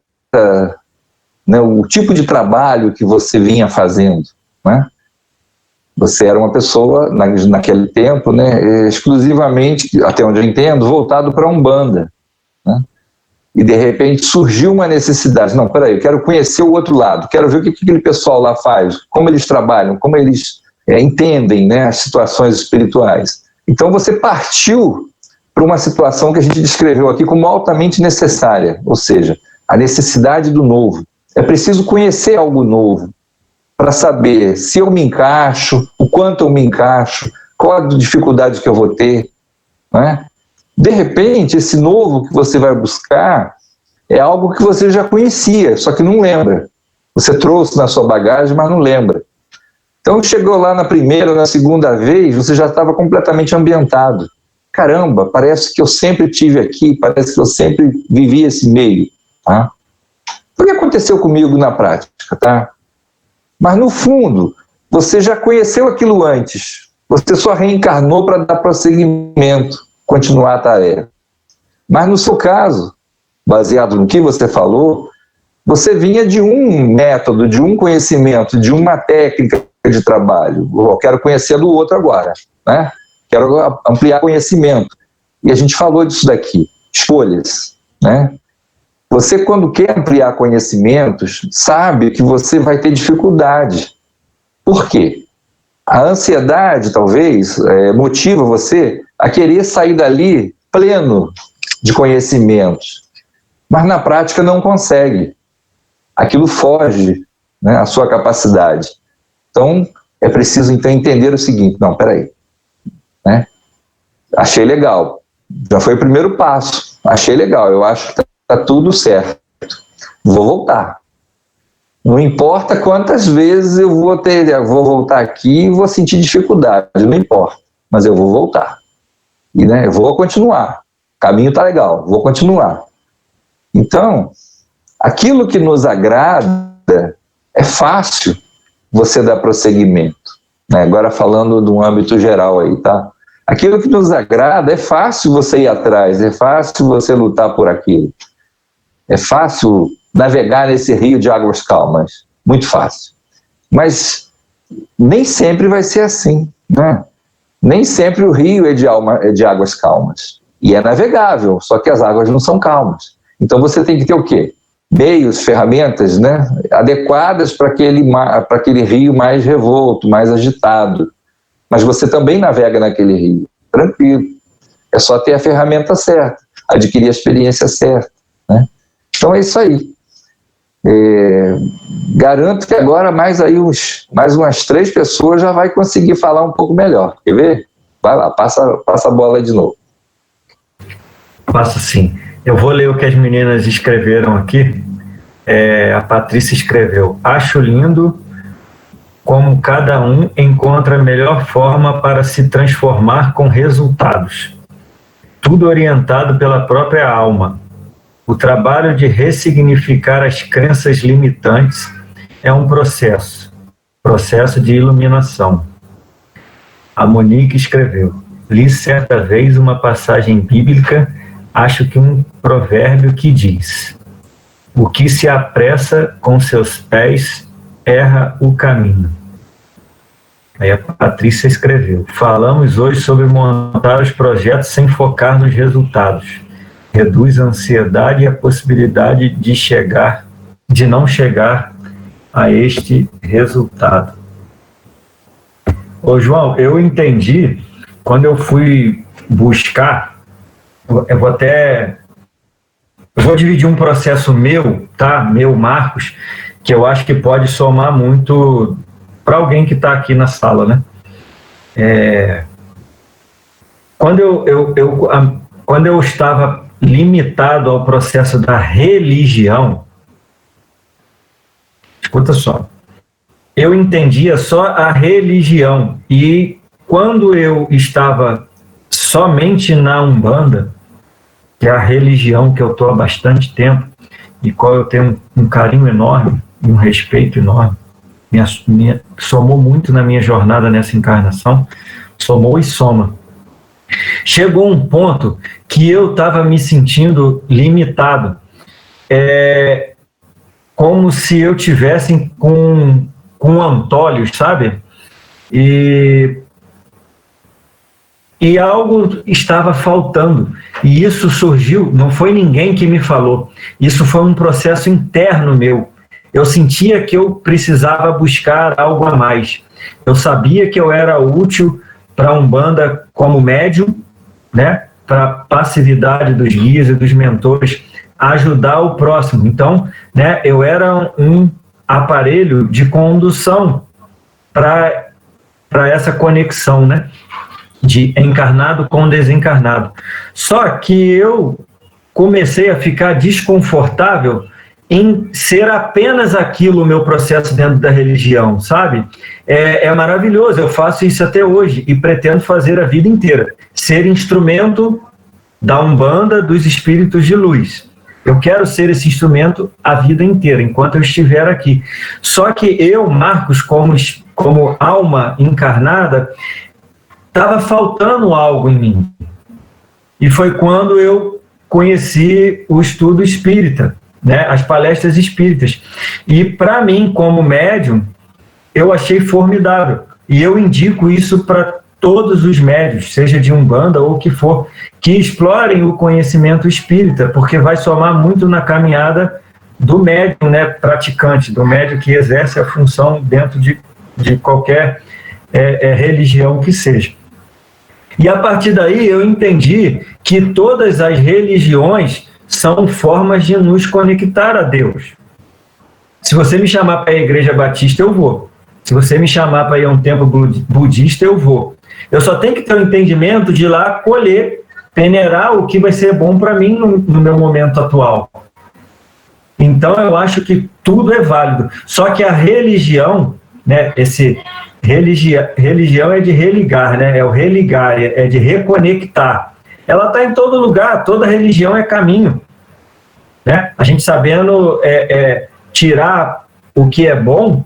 né, o tipo de trabalho que você vinha fazendo, né? Você era uma pessoa, naquele tempo, né, exclusivamente, até onde eu entendo, voltado para a Umbanda, né? E de repente surgiu uma necessidade, não, peraí, eu quero conhecer o outro lado, quero ver o que aquele pessoal lá faz, como eles trabalham, como eles entendem, né, as situações espirituais. Então você partiu para uma situação que a gente descreveu aqui como altamente necessária, ou seja, a necessidade do novo. É preciso conhecer algo novo para saber se eu me encaixo, o quanto eu me encaixo, qual a dificuldade que eu vou ter, né? De repente, esse novo que você vai buscar é algo que você já conhecia, só que não lembra. Você trouxe na sua bagagem, mas não lembra. Então, chegou lá na primeira, na segunda vez, você já estava completamente ambientado. Caramba, parece que eu sempre estive aqui, parece que eu sempre vivi esse meio. Tá? O que aconteceu comigo na prática? Tá? Mas, no fundo, você já conheceu aquilo antes. Você só reencarnou para dar prosseguimento, continuar a tarefa. Mas no seu caso, baseado no que você falou, você vinha de um método, de um conhecimento, de uma técnica de trabalho. Eu quero conhecer do outro agora, né? Quero ampliar conhecimento. E a gente falou disso daqui, escolhas, né? Você, quando quer ampliar conhecimentos, sabe que você vai ter dificuldade. Por quê? A ansiedade, talvez, motiva você a querer sair dali pleno de conhecimentos, mas na prática não consegue. Aquilo foge, né, à sua capacidade. Então, é preciso então entender o seguinte, não, peraí, né? Achei legal, já foi o primeiro passo, achei legal, eu acho que está tudo certo, vou voltar. Não importa quantas vezes eu vou voltar aqui e vou sentir dificuldade, não importa, mas eu vou voltar. E, né, eu vou continuar. O caminho está legal, vou continuar. Então, aquilo que nos agrada é fácil você dar prosseguimento. Né? Agora falando de um âmbito geral aí, tá? Aquilo que nos agrada é fácil você ir atrás, é fácil você lutar por aquilo. É fácil navegar nesse rio de águas calmas, muito fácil. Mas nem sempre vai ser assim, né? Nem sempre o rio é de águas calmas. E é navegável, só que as águas não são calmas. Então você tem que ter o quê? Meios, ferramentas, né, adequadas para aquele rio mais revolto, mais agitado. Mas você também navega naquele rio, tranquilo. É só ter a ferramenta certa, adquirir a experiência certa. Né? Então é isso aí. Garanto que agora mais umas 3 pessoas já vai conseguir falar um pouco melhor. Quer ver? Vai lá, passa a bola aí de novo. Passo sim. Eu vou ler o que as meninas escreveram aqui, A Patrícia escreveu: acho lindo como cada um encontra a melhor forma para se transformar com resultados. Tudo orientado pela própria alma. O trabalho de ressignificar as crenças limitantes é um processo de iluminação. A Monique escreveu: li certa vez uma passagem bíblica, acho que um provérbio que diz: o que se apressa com seus pés erra o caminho. Aí a Patrícia escreveu: falamos hoje sobre montar os projetos sem focar nos resultados. Reduz a ansiedade e a possibilidade de não chegar a este resultado. Ô João, eu entendi, quando eu fui buscar, eu vou dividir um processo meu, tá? Meu, Marcos, que eu acho que pode somar muito para alguém que está aqui na sala, né? Quando eu estava limitado ao processo da religião, escuta só, eu entendia só a religião, e quando eu estava somente na Umbanda, que é a religião que eu estou há bastante tempo, e qual eu tenho um carinho enorme, um respeito enorme, somou muito na minha jornada nessa encarnação, somou e soma. Chegou um ponto que eu estava me sentindo limitado, como se eu tivesse com antolhos, sabe? E algo estava faltando, e isso surgiu, não foi ninguém que me falou, isso foi um processo interno meu. Eu sentia que eu precisava buscar algo a mais. Eu sabia que eu era útil para a Umbanda como médium, né? Para a passividade dos guias e dos mentores, ajudar o próximo. Então, né, eu era um aparelho de condução para essa conexão, né? De encarnado com desencarnado. Só que eu comecei a ficar desconfortável em ser apenas aquilo o meu processo dentro da religião, sabe? É maravilhoso, eu faço isso até hoje e pretendo fazer a vida inteira. Ser instrumento da Umbanda, dos espíritos de luz. Eu quero ser esse instrumento a vida inteira, enquanto eu estiver aqui. Só que eu, Marcos, como alma encarnada, estava faltando algo em mim. E foi quando eu conheci o estudo espírita, né, as palestras espíritas. E para mim, como médium, eu achei formidável. E eu indico isso para todos os médios, seja de Umbanda ou o que for, que explorem o conhecimento espírita, porque vai somar muito na caminhada do médium, né, praticante, do médium que exerce a função dentro de qualquer religião que seja. E a partir daí eu entendi que todas as religiões são formas de nos conectar a Deus. Se você me chamar para a igreja batista, eu vou. Se você me chamar para ir a um templo budista, eu vou. Eu só tenho que ter o entendimento de ir lá colher, peneirar o que vai ser bom para mim no meu momento atual. Então eu acho que tudo é válido. Só que a religião, né, religião é de religar, né? É o religar, é de reconectar. Ela está em todo lugar, toda religião é caminho, né? A gente sabendo tirar o que é bom,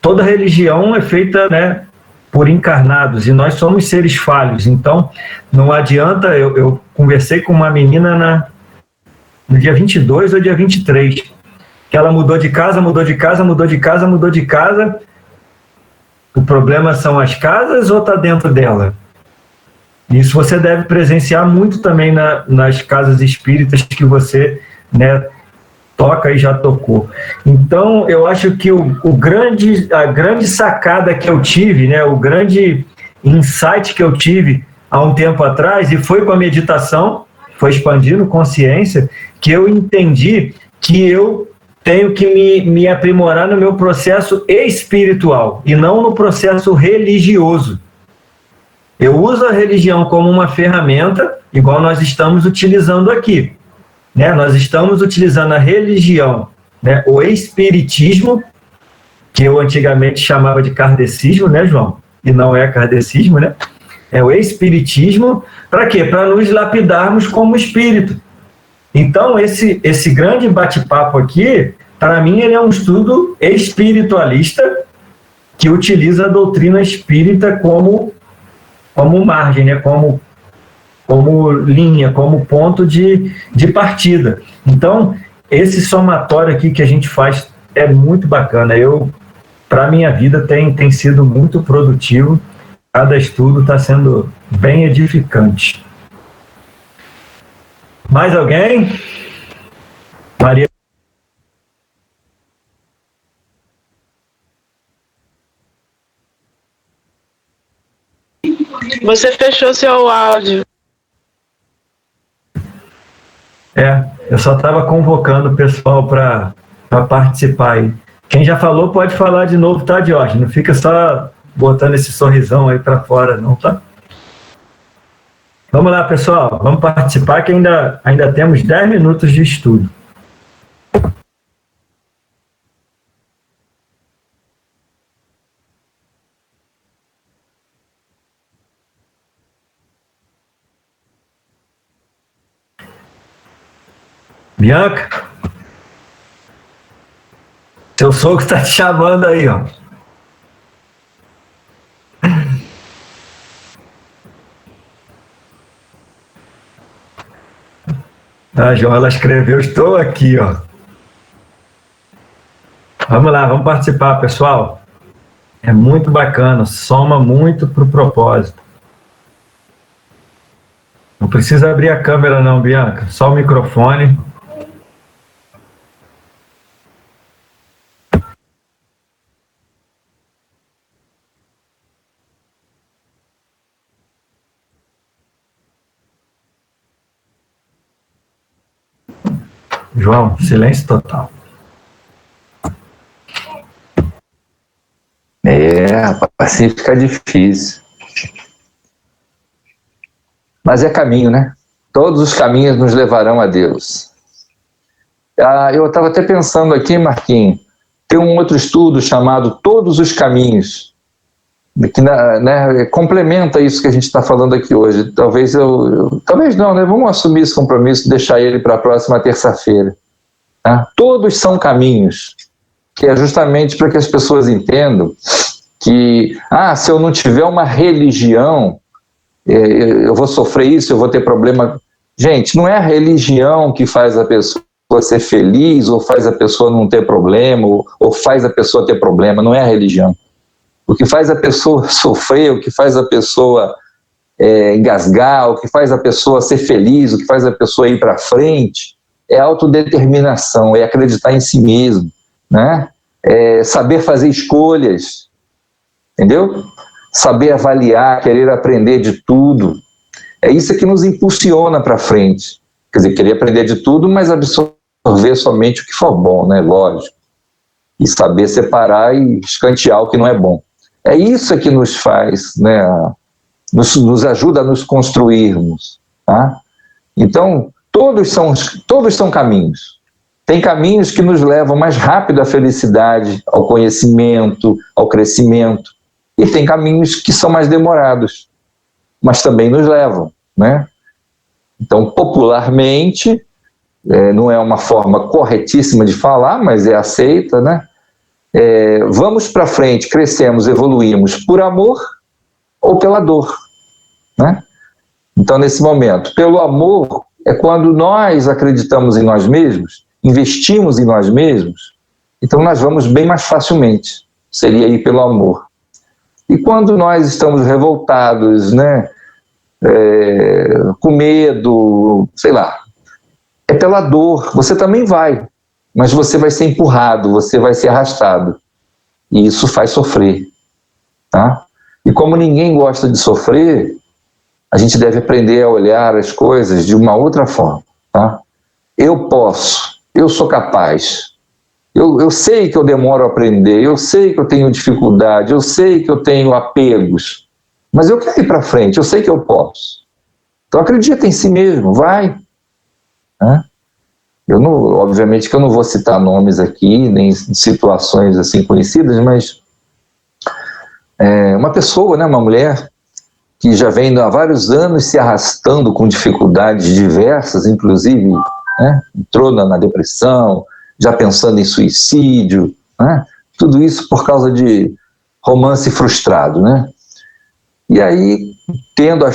toda religião é feita, né, por encarnados, e nós somos seres falhos. Então não adianta, eu conversei com uma menina no dia 22 ou dia 23, que ela mudou de casa, o problema são as casas ou está dentro dela? Isso você deve presenciar muito também nas casas espíritas que você, né, toca e já tocou. Então, eu acho que a grande sacada que eu tive, né, o grande insight que eu tive há um tempo atrás, e foi com a meditação, foi expandindo consciência, que eu entendi que eu tenho que me aprimorar no meu processo espiritual e não no processo religioso. Eu uso a religião como uma ferramenta, igual nós estamos utilizando aqui, né? Nós estamos utilizando a religião né? O espiritismo, que eu antigamente chamava de kardecismo, né, João? E não é kardecismo, né? É o espiritismo, para quê? Para nos lapidarmos como espírito. Então, esse grande bate-papo aqui, para mim, ele é um estudo espiritualista que utiliza a doutrina espírita como margem, né? como linha, como ponto de partida. Então, esse somatório aqui que a gente faz é muito bacana. Para a minha vida, tem sido muito produtivo. Cada estudo está sendo bem edificante. Mais alguém? Maria? Você fechou seu áudio. Eu só estava convocando o pessoal para participar aí. Quem já falou pode falar de novo, tá, Diógenes? Não fica só botando esse sorrisão aí para fora, não, tá? Vamos lá, pessoal. Vamos participar que ainda temos 10 minutos de estudo. Bianca? Seu sogro está te chamando aí, ó. A João, ela escreveu, estou aqui, ó. Vamos lá, vamos participar, pessoal. É muito bacana, soma muito para o propósito. Não precisa abrir a câmera não, Bianca, só o microfone. João, silêncio total. Assim fica difícil. Mas é caminho, né? Todos os caminhos nos levarão a Deus. Eu estava até pensando aqui, Marquinhos, tem um outro estudo chamado Todos os Caminhos, que complementa isso que a gente está falando aqui hoje. Talvez não, né? Vamos assumir esse compromisso e deixar ele para a próxima terça-feira. Tá? Todos são caminhos, que é justamente para que as pessoas entendam que, se eu não tiver uma religião, eu vou sofrer isso, eu vou ter problema. Gente, não é a religião que faz a pessoa ser feliz, ou faz a pessoa não ter problema, ou faz a pessoa ter problema, não é a religião. O que faz a pessoa sofrer, o que faz a pessoa engasgar, o que faz a pessoa ser feliz, o que faz a pessoa ir para frente, é autodeterminação, é acreditar em si mesmo, né? É saber fazer escolhas, entendeu? Saber avaliar, querer aprender de tudo. É isso que nos impulsiona para frente. Quer dizer, querer aprender de tudo, mas absorver somente o que for bom, né? Lógico. E saber separar e escantear o que não é bom. É isso que nos faz, né? Nos ajuda a nos construirmos, tá? Então, todos são caminhos. Tem caminhos que nos levam mais rápido à felicidade, ao conhecimento, ao crescimento. E tem caminhos que são mais demorados, mas também nos levam, né? Então, popularmente, não é uma forma corretíssima de falar, mas é aceita, né? Vamos para frente, crescemos, evoluímos por amor ou pela dor, né? Então, nesse momento, pelo amor é quando nós acreditamos em nós mesmos, investimos em nós mesmos, então nós vamos bem mais facilmente, seria ir pelo amor. E quando nós estamos revoltados, né, com medo, sei lá, é pela dor, você também vai, mas você vai ser empurrado, você vai ser arrastado, e isso faz sofrer, tá? E como ninguém gosta de sofrer, a gente deve aprender a olhar as coisas de uma outra forma, tá? Eu posso, eu sou capaz, eu sei que eu demoro a aprender, eu sei que eu tenho dificuldade, eu sei que eu tenho apegos, mas eu quero ir para frente, eu sei que eu posso. Então acredita em si mesmo, vai. Né? Obviamente que eu não vou citar nomes aqui, nem situações assim conhecidas, mas uma pessoa, né, uma mulher que já vem há vários anos se arrastando com dificuldades diversas, inclusive, né, entrou na depressão, já pensando em suicídio, né, tudo isso por causa de romance frustrado, né? E aí, tendo a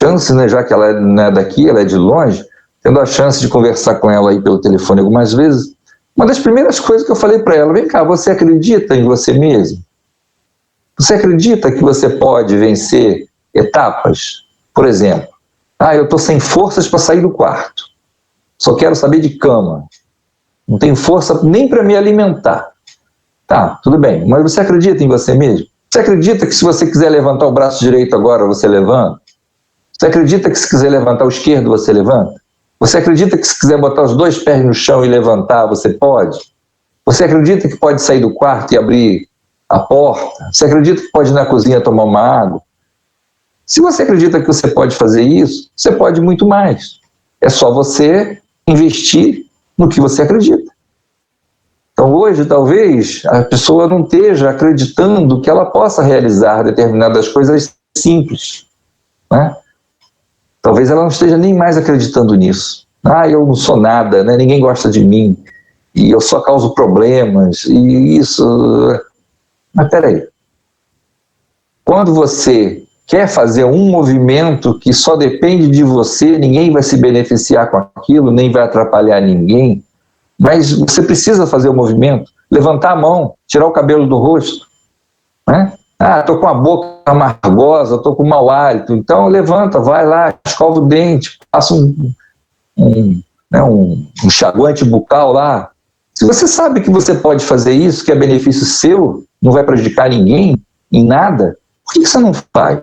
chance, né, já que ela não é daqui, ela é de longe, tendo a chance de conversar com ela aí pelo telefone algumas vezes, uma das primeiras coisas que eu falei para ela: vem cá, você acredita em você mesmo? Você acredita que você pode vencer etapas? Por exemplo, eu estou sem forças para sair do quarto, só quero saber de cama, não tenho força nem para me alimentar. Tá, tudo bem, mas você acredita em você mesmo? Você acredita que se você quiser levantar o braço direito agora, você levanta? Você acredita que se quiser levantar o esquerdo, você levanta? Você acredita que se quiser botar os 2 pés no chão e levantar, você pode? Você acredita que pode sair do quarto e abrir a porta? Você acredita que pode ir na cozinha tomar uma água? Se você acredita que você pode fazer isso, você pode muito mais. É só você investir no que você acredita. Então hoje, talvez, a pessoa não esteja acreditando que ela possa realizar determinadas coisas simples, né? Talvez ela não esteja nem mais acreditando nisso. Eu não sou nada, né? Ninguém gosta de mim, e eu só causo problemas, e isso... Mas peraí, quando você quer fazer um movimento que só depende de você, ninguém vai se beneficiar com aquilo, nem vai atrapalhar ninguém, mas você precisa fazer o movimento, levantar a mão, tirar o cabelo do rosto, né? Estou com a boca amargosa, estou com mau hálito, então levanta, vai lá, escova o dente, passa um enxaguante bucal lá. Se você sabe que você pode fazer isso, que é benefício seu, não vai prejudicar ninguém, em nada, por que você não faz?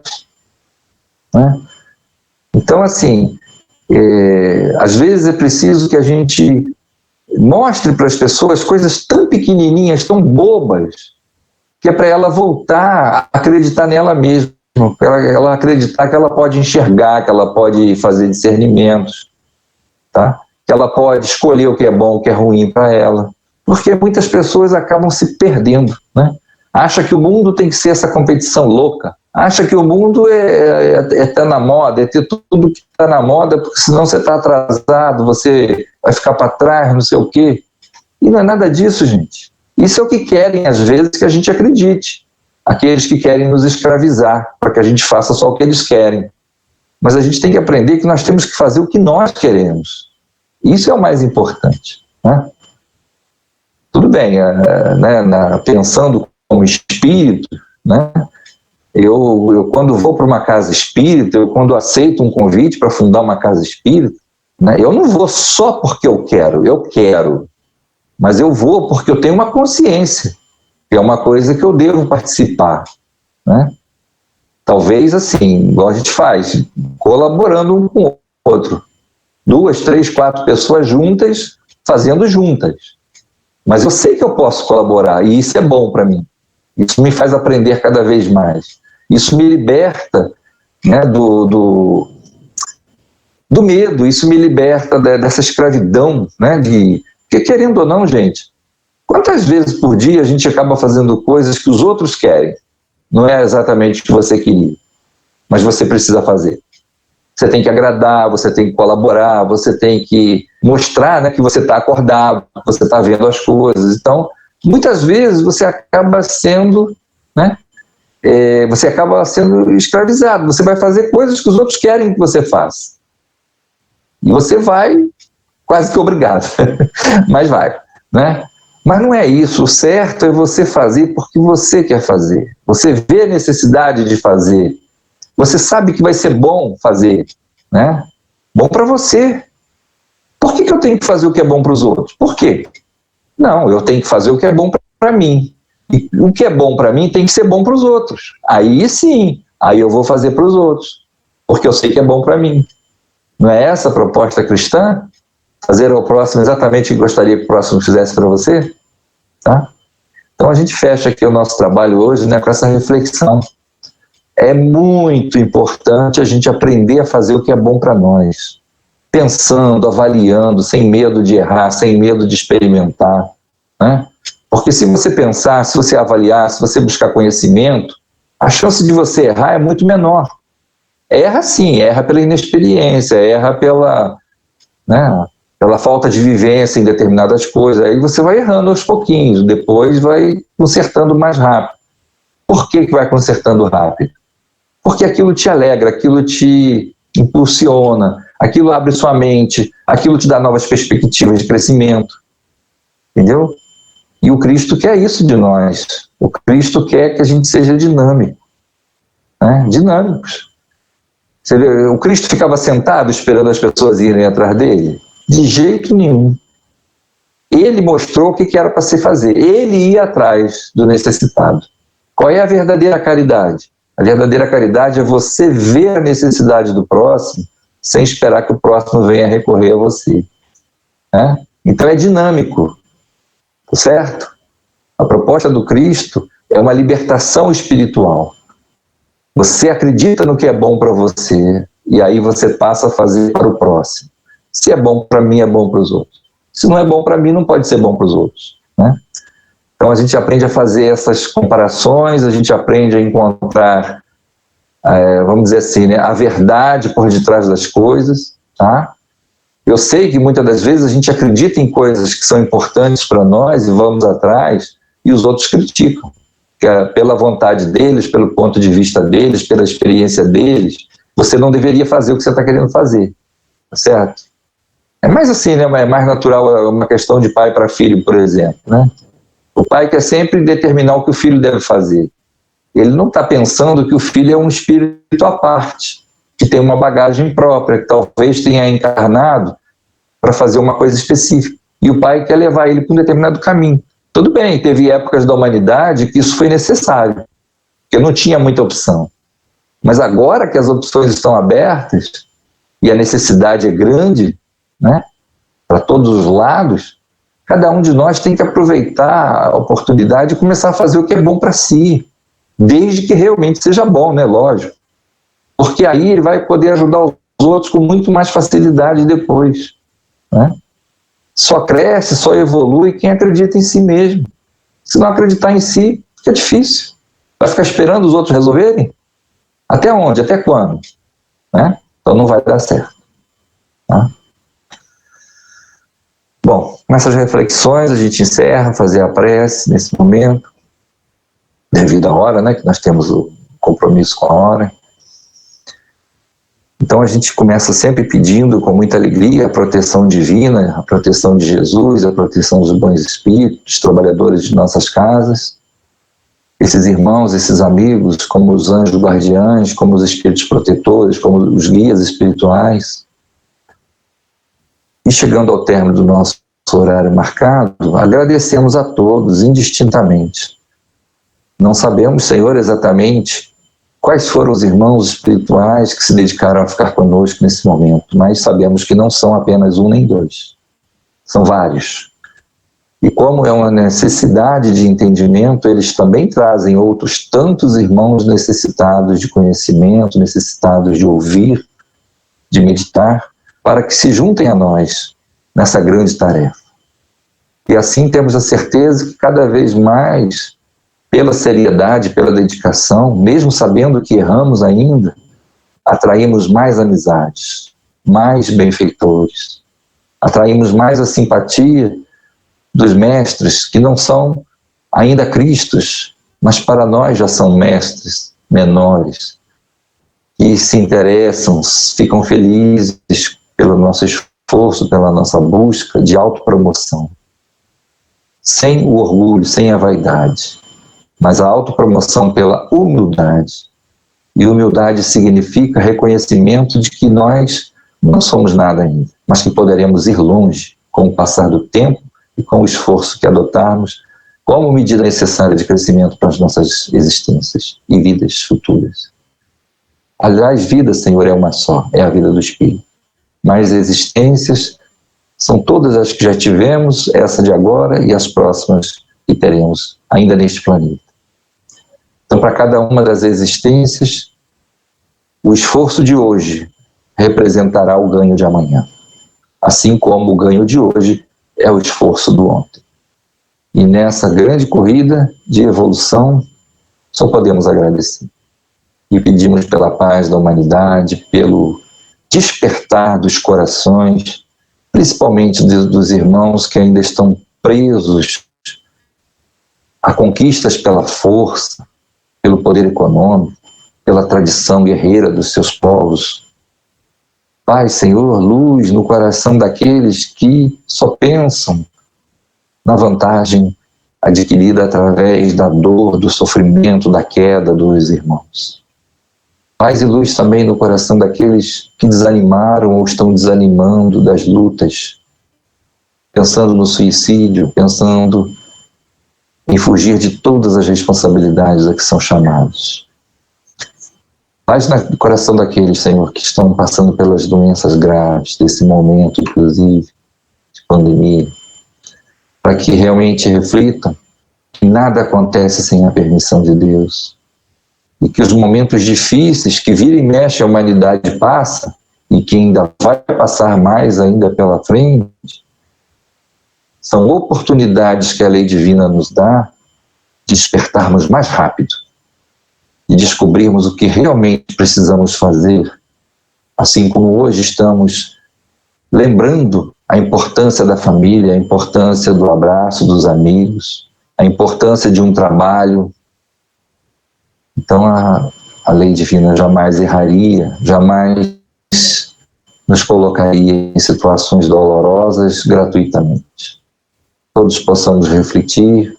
Né? Então, assim, às vezes é preciso que a gente mostre para as pessoas coisas tão pequenininhas, tão bobas, que é para ela voltar a acreditar nela mesma, para ela acreditar que ela pode enxergar, que ela pode fazer discernimentos, tá? Que ela pode escolher o que é bom, o que é ruim para ela, porque muitas pessoas acabam se perdendo, né? Acha que o mundo tem que ser essa competição louca, acha que o mundo é tá na moda, é ter tudo que está na moda, porque senão você está atrasado, você vai ficar para trás, não sei o quê. E não é nada disso, gente. Isso é o que querem, às vezes, que a gente acredite. Aqueles que querem nos escravizar, para que a gente faça só o que eles querem. Mas a gente tem que aprender que nós temos que fazer o que nós queremos. Isso é o mais importante, né? Tudo bem, pensando como espírito, né? Eu quando vou para uma casa espírita, eu quando aceito um convite para fundar uma casa espírita, né, eu não vou só porque eu quero, mas eu vou porque eu tenho uma consciência, que é uma coisa que eu devo participar, né? Talvez assim, igual a gente faz, colaborando um com o outro, 2, 3, 4 pessoas juntas, fazendo juntas. Mas eu sei que eu posso colaborar, e isso é bom para mim. Isso me faz aprender cada vez mais. Isso me liberta, né, do medo, isso me liberta dessa escravidão, né, porque querendo ou não, gente, quantas vezes por dia a gente acaba fazendo coisas que os outros querem? Não é exatamente o que você queria, mas você precisa fazer. Você tem que agradar, você tem que colaborar, você tem que mostrar, né, que você está acordado, que você está vendo as coisas. Então, muitas vezes você acaba sendo, né, você acaba sendo escravizado. Você vai fazer coisas que os outros querem que você faça. E você vai quase que obrigado, mas vai, né? Mas não é isso. O certo é você fazer porque você quer fazer. Você vê a necessidade de fazer. Você sabe que vai ser bom fazer, né? Bom para você. Por que eu tenho que fazer o que é bom para os outros? Por quê? Não, eu tenho que fazer o que é bom para mim. E o que é bom para mim tem que ser bom para os outros. Aí sim, aí eu vou fazer para os outros, porque eu sei que é bom para mim. Não é essa a proposta cristã? Fazer ao próximo exatamente o que gostaria que o próximo fizesse para você? Tá? Então a gente fecha aqui o nosso trabalho hoje, né, com essa reflexão. É muito importante a gente aprender a fazer o que é bom para nós. pensando, avaliando, sem medo de errar, sem medo de experimentar, né? Porque se você pensar, se você avaliar, se você buscar conhecimento, a chance de você errar é muito menor. Erra sim, erra pela inexperiência, erra pela, né, pela falta de vivência em determinadas coisas. Aí você vai errando aos pouquinhos, depois vai consertando mais rápido. Por que vai consertando rápido? Porque aquilo te alegra, aquilo te impulsiona, aquilo abre sua mente, aquilo te dá novas perspectivas de crescimento. Entendeu? E o Cristo quer isso de nós. O Cristo quer que a gente seja dinâmico. Né? Dinâmicos. Você vê, o Cristo ficava sentado esperando as pessoas irem atrás dele? De jeito nenhum. Ele mostrou o que era para se fazer. Ele ia atrás do necessitado. Qual é a verdadeira caridade? A verdadeira caridade é você ver a necessidade do próximo sem esperar que o próximo venha recorrer a você. Né? Então é dinâmico. Certo? A proposta do Cristo é uma libertação espiritual. Você acredita no que é bom para você e aí você passa a fazer para o próximo. Se é bom para mim, é bom para os outros. Se não é bom para mim, não pode ser bom para os outros. Né? Então a gente aprende a fazer essas comparações, a gente aprende a encontrar, vamos dizer assim, né, a verdade por detrás das coisas. Tá? Eu sei que muitas das vezes a gente acredita em coisas que são importantes para nós e vamos atrás e os outros criticam. Pela vontade deles, pelo ponto de vista deles, pela experiência deles, você não deveria fazer o que você está querendo fazer, certo? É mais assim, né? É mais natural, uma questão de pai para filho, por exemplo, né? O pai quer sempre determinar o que o filho deve fazer. Ele não está pensando que o filho é um espírito à parte, que tem uma bagagem própria, que talvez tenha encarnado para fazer uma coisa específica. E o pai quer levar ele para um determinado caminho. Tudo bem, teve épocas da humanidade que isso foi necessário, porque não tinha muita opção. Mas agora que as opções estão abertas e a necessidade é grande, né, para todos os lados, cada um de nós tem que aproveitar a oportunidade e começar a fazer o que é bom para si, desde que realmente seja bom, né, lógico. Porque aí ele vai poder ajudar os outros com muito mais facilidade depois. Né? Só cresce, só evolui quem acredita em si mesmo. Se não acreditar em si, fica difícil. Vai ficar esperando os outros resolverem? Até onde? Até quando? Né? Então não vai dar certo. Tá? Bom, com essas reflexões a gente encerra, fazer a prece nesse momento, devido à hora, né, que nós temos o compromisso com a hora. Então a gente começa sempre pedindo com muita alegria a proteção divina, a proteção de Jesus, a proteção dos bons espíritos, dos trabalhadores de nossas casas, esses irmãos, esses amigos, como os anjos guardiães, como os espíritos protetores, como os guias espirituais. E chegando ao término do nosso horário marcado, agradecemos a todos indistintamente. Não sabemos, Senhor, exatamente quais foram os irmãos espirituais que se dedicaram a ficar conosco nesse momento, mas sabemos que não são apenas um nem dois, são vários. E como é uma necessidade de entendimento, eles também trazem outros tantos irmãos necessitados de conhecimento, necessitados de ouvir, de meditar, para que se juntem a nós nessa grande tarefa. E assim temos a certeza que cada vez mais, pela seriedade, pela dedicação, mesmo sabendo que erramos ainda, atraímos mais amizades, mais benfeitores, atraímos mais a simpatia dos mestres que não são ainda Cristos, mas para nós já são mestres menores, que se interessam, ficam felizes pelo nosso esforço, pela nossa busca de autopromoção, sem o orgulho, sem a vaidade, mas a autopromoção pela humildade. E humildade significa reconhecimento de que nós não somos nada ainda, mas que poderemos ir longe com o passar do tempo e com o esforço que adotarmos como medida necessária de crescimento para as nossas existências e vidas futuras. Aliás, vida, Senhor, é uma só, é a vida do Espírito. Mas existências são todas as que já tivemos, essa de agora e as próximas que teremos ainda neste planeta. Então, para cada uma das existências, o esforço de hoje representará o ganho de amanhã. assim como o ganho de hoje é o esforço do ontem. E nessa grande corrida de evolução, só podemos agradecer. E pedimos pela paz da humanidade, pelo despertar dos corações, principalmente dos irmãos que ainda estão presos a conquistas pela força, pelo poder econômico, pela tradição guerreira dos seus povos. Pai, Senhor, luz no coração daqueles que só pensam na vantagem adquirida através da dor, do sofrimento, da queda dos irmãos. Paz e luz também no coração daqueles que desanimaram ou estão desanimando das lutas, pensando no suicídio, pensando em fugir de todas as responsabilidades a que são chamados. Paz no coração daqueles, Senhor, que estão passando pelas doenças graves desse momento, inclusive, de pandemia, para que realmente reflitam que nada acontece sem a permissão de Deus e que os momentos difíceis que vira e mexe a humanidade passa e que ainda vai passar mais ainda pela frente, são oportunidades que a lei divina nos dá de despertarmos mais rápido e descobrirmos o que realmente precisamos fazer, assim como hoje estamos lembrando a importância da família, a importância do abraço dos amigos, a importância de um trabalho. Então a lei divina jamais erraria, jamais nos colocaria em situações dolorosas gratuitamente. Todos possamos refletir,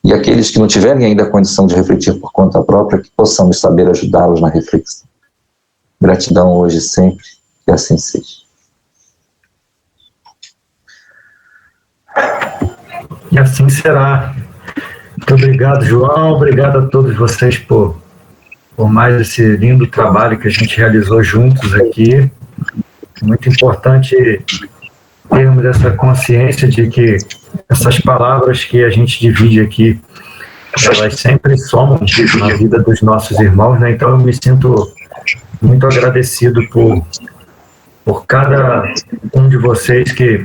e aqueles que não tiverem ainda a condição de refletir por conta própria, que possamos saber ajudá-los na reflexão. Gratidão hoje e sempre, que assim seja. E assim será. Muito obrigado, João. Obrigado a todos vocês por mais esse lindo trabalho que a gente realizou juntos aqui. Muito importante termos essa consciência de que essas palavras que a gente divide aqui, elas sempre somam na vida dos nossos irmãos, né? Então eu me sinto muito agradecido por cada um de vocês que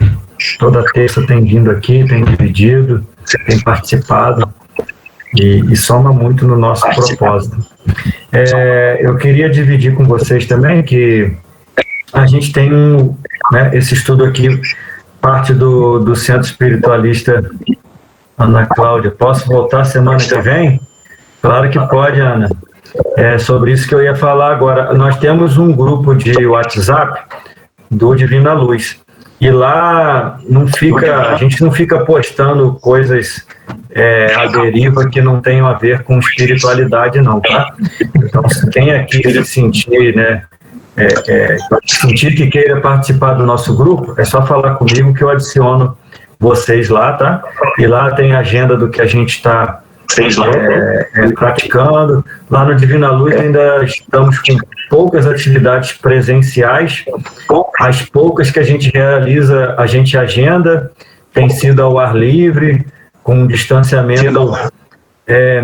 toda terça tem vindo aqui, tem dividido, tem participado e soma muito no nosso propósito. Eu queria dividir com vocês também que a gente tem esse estudo aqui, parte do Centro Espiritualista Ana Cláudia. Posso voltar semana que vem? Claro que pode, Ana. É sobre isso que eu ia falar agora. Nós temos um grupo de WhatsApp do Divina Luz. E lá a gente não fica postando coisas à deriva que não tenham a ver com espiritualidade, não, tá? Então, quem aqui se sentir, sentir que queira participar do nosso grupo, é só falar comigo que eu adiciono vocês lá, tá? E lá tem a agenda do que a gente está praticando. Lá no Divina Luz ainda estamos com poucas atividades presenciais. As poucas que a gente realiza, a gente agenda, tem sido ao ar livre, com um distanciamento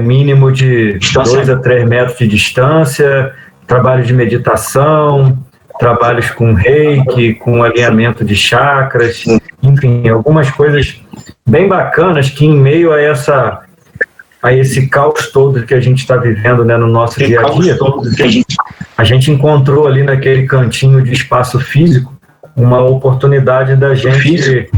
mínimo de 2 a 3 metros de distância, trabalho de meditação, trabalhos com reiki, com alinhamento de chakras, enfim, algumas coisas bem bacanas que em meio a esse caos todo que a gente está vivendo, né, no nosso dia a dia, a gente encontrou ali naquele cantinho de espaço físico uma oportunidade da gente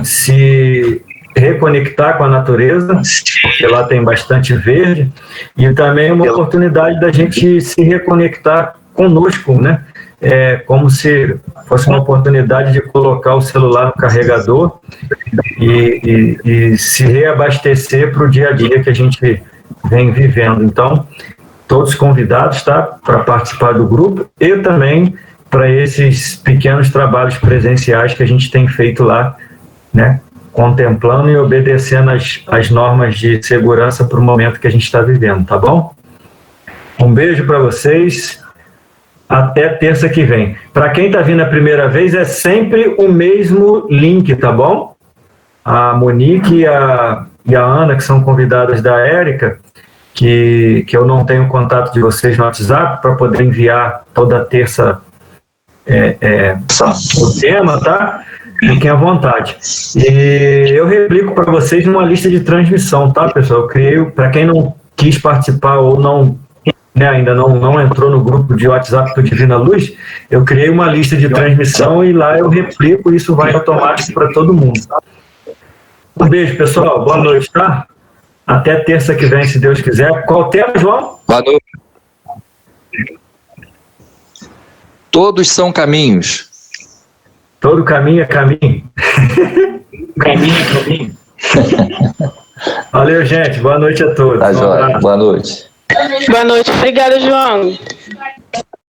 se reconectar com a natureza, porque lá tem bastante verde, e também uma oportunidade da gente se reconectar conosco, né? Como se fosse uma oportunidade de colocar o celular no carregador e se reabastecer para o dia a dia que a gente vem vivendo. Então, todos convidados, tá? Para participar do grupo e também para esses pequenos trabalhos presenciais que a gente tem feito lá, né? Contemplando e obedecendo as normas de segurança para o momento que a gente está vivendo, tá bom? Um beijo para vocês. Até terça que vem. Para quem está vindo a primeira vez, é sempre o mesmo link, tá bom? A Monique e a Ana, que são convidadas da Érica, que eu não tenho contato de vocês no WhatsApp, para poder enviar toda terça o tema, tá? Fiquem à vontade. E eu replico para vocês numa lista de transmissão, tá, pessoal? Eu criei, para quem não quis participar ou não, né, ainda não entrou no grupo de WhatsApp do Divina Luz, eu criei uma lista de transmissão e lá eu replico e isso vai automático para todo mundo. Um beijo, pessoal. Boa noite, tá? Até terça que vem, se Deus quiser. Qual o tema, João? Boa noite. Todos são caminhos. Todo caminho é caminho. Caminho. Valeu, gente. Boa noite a todos. Tá, joia. Boa noite. Boa noite. Obrigada, João.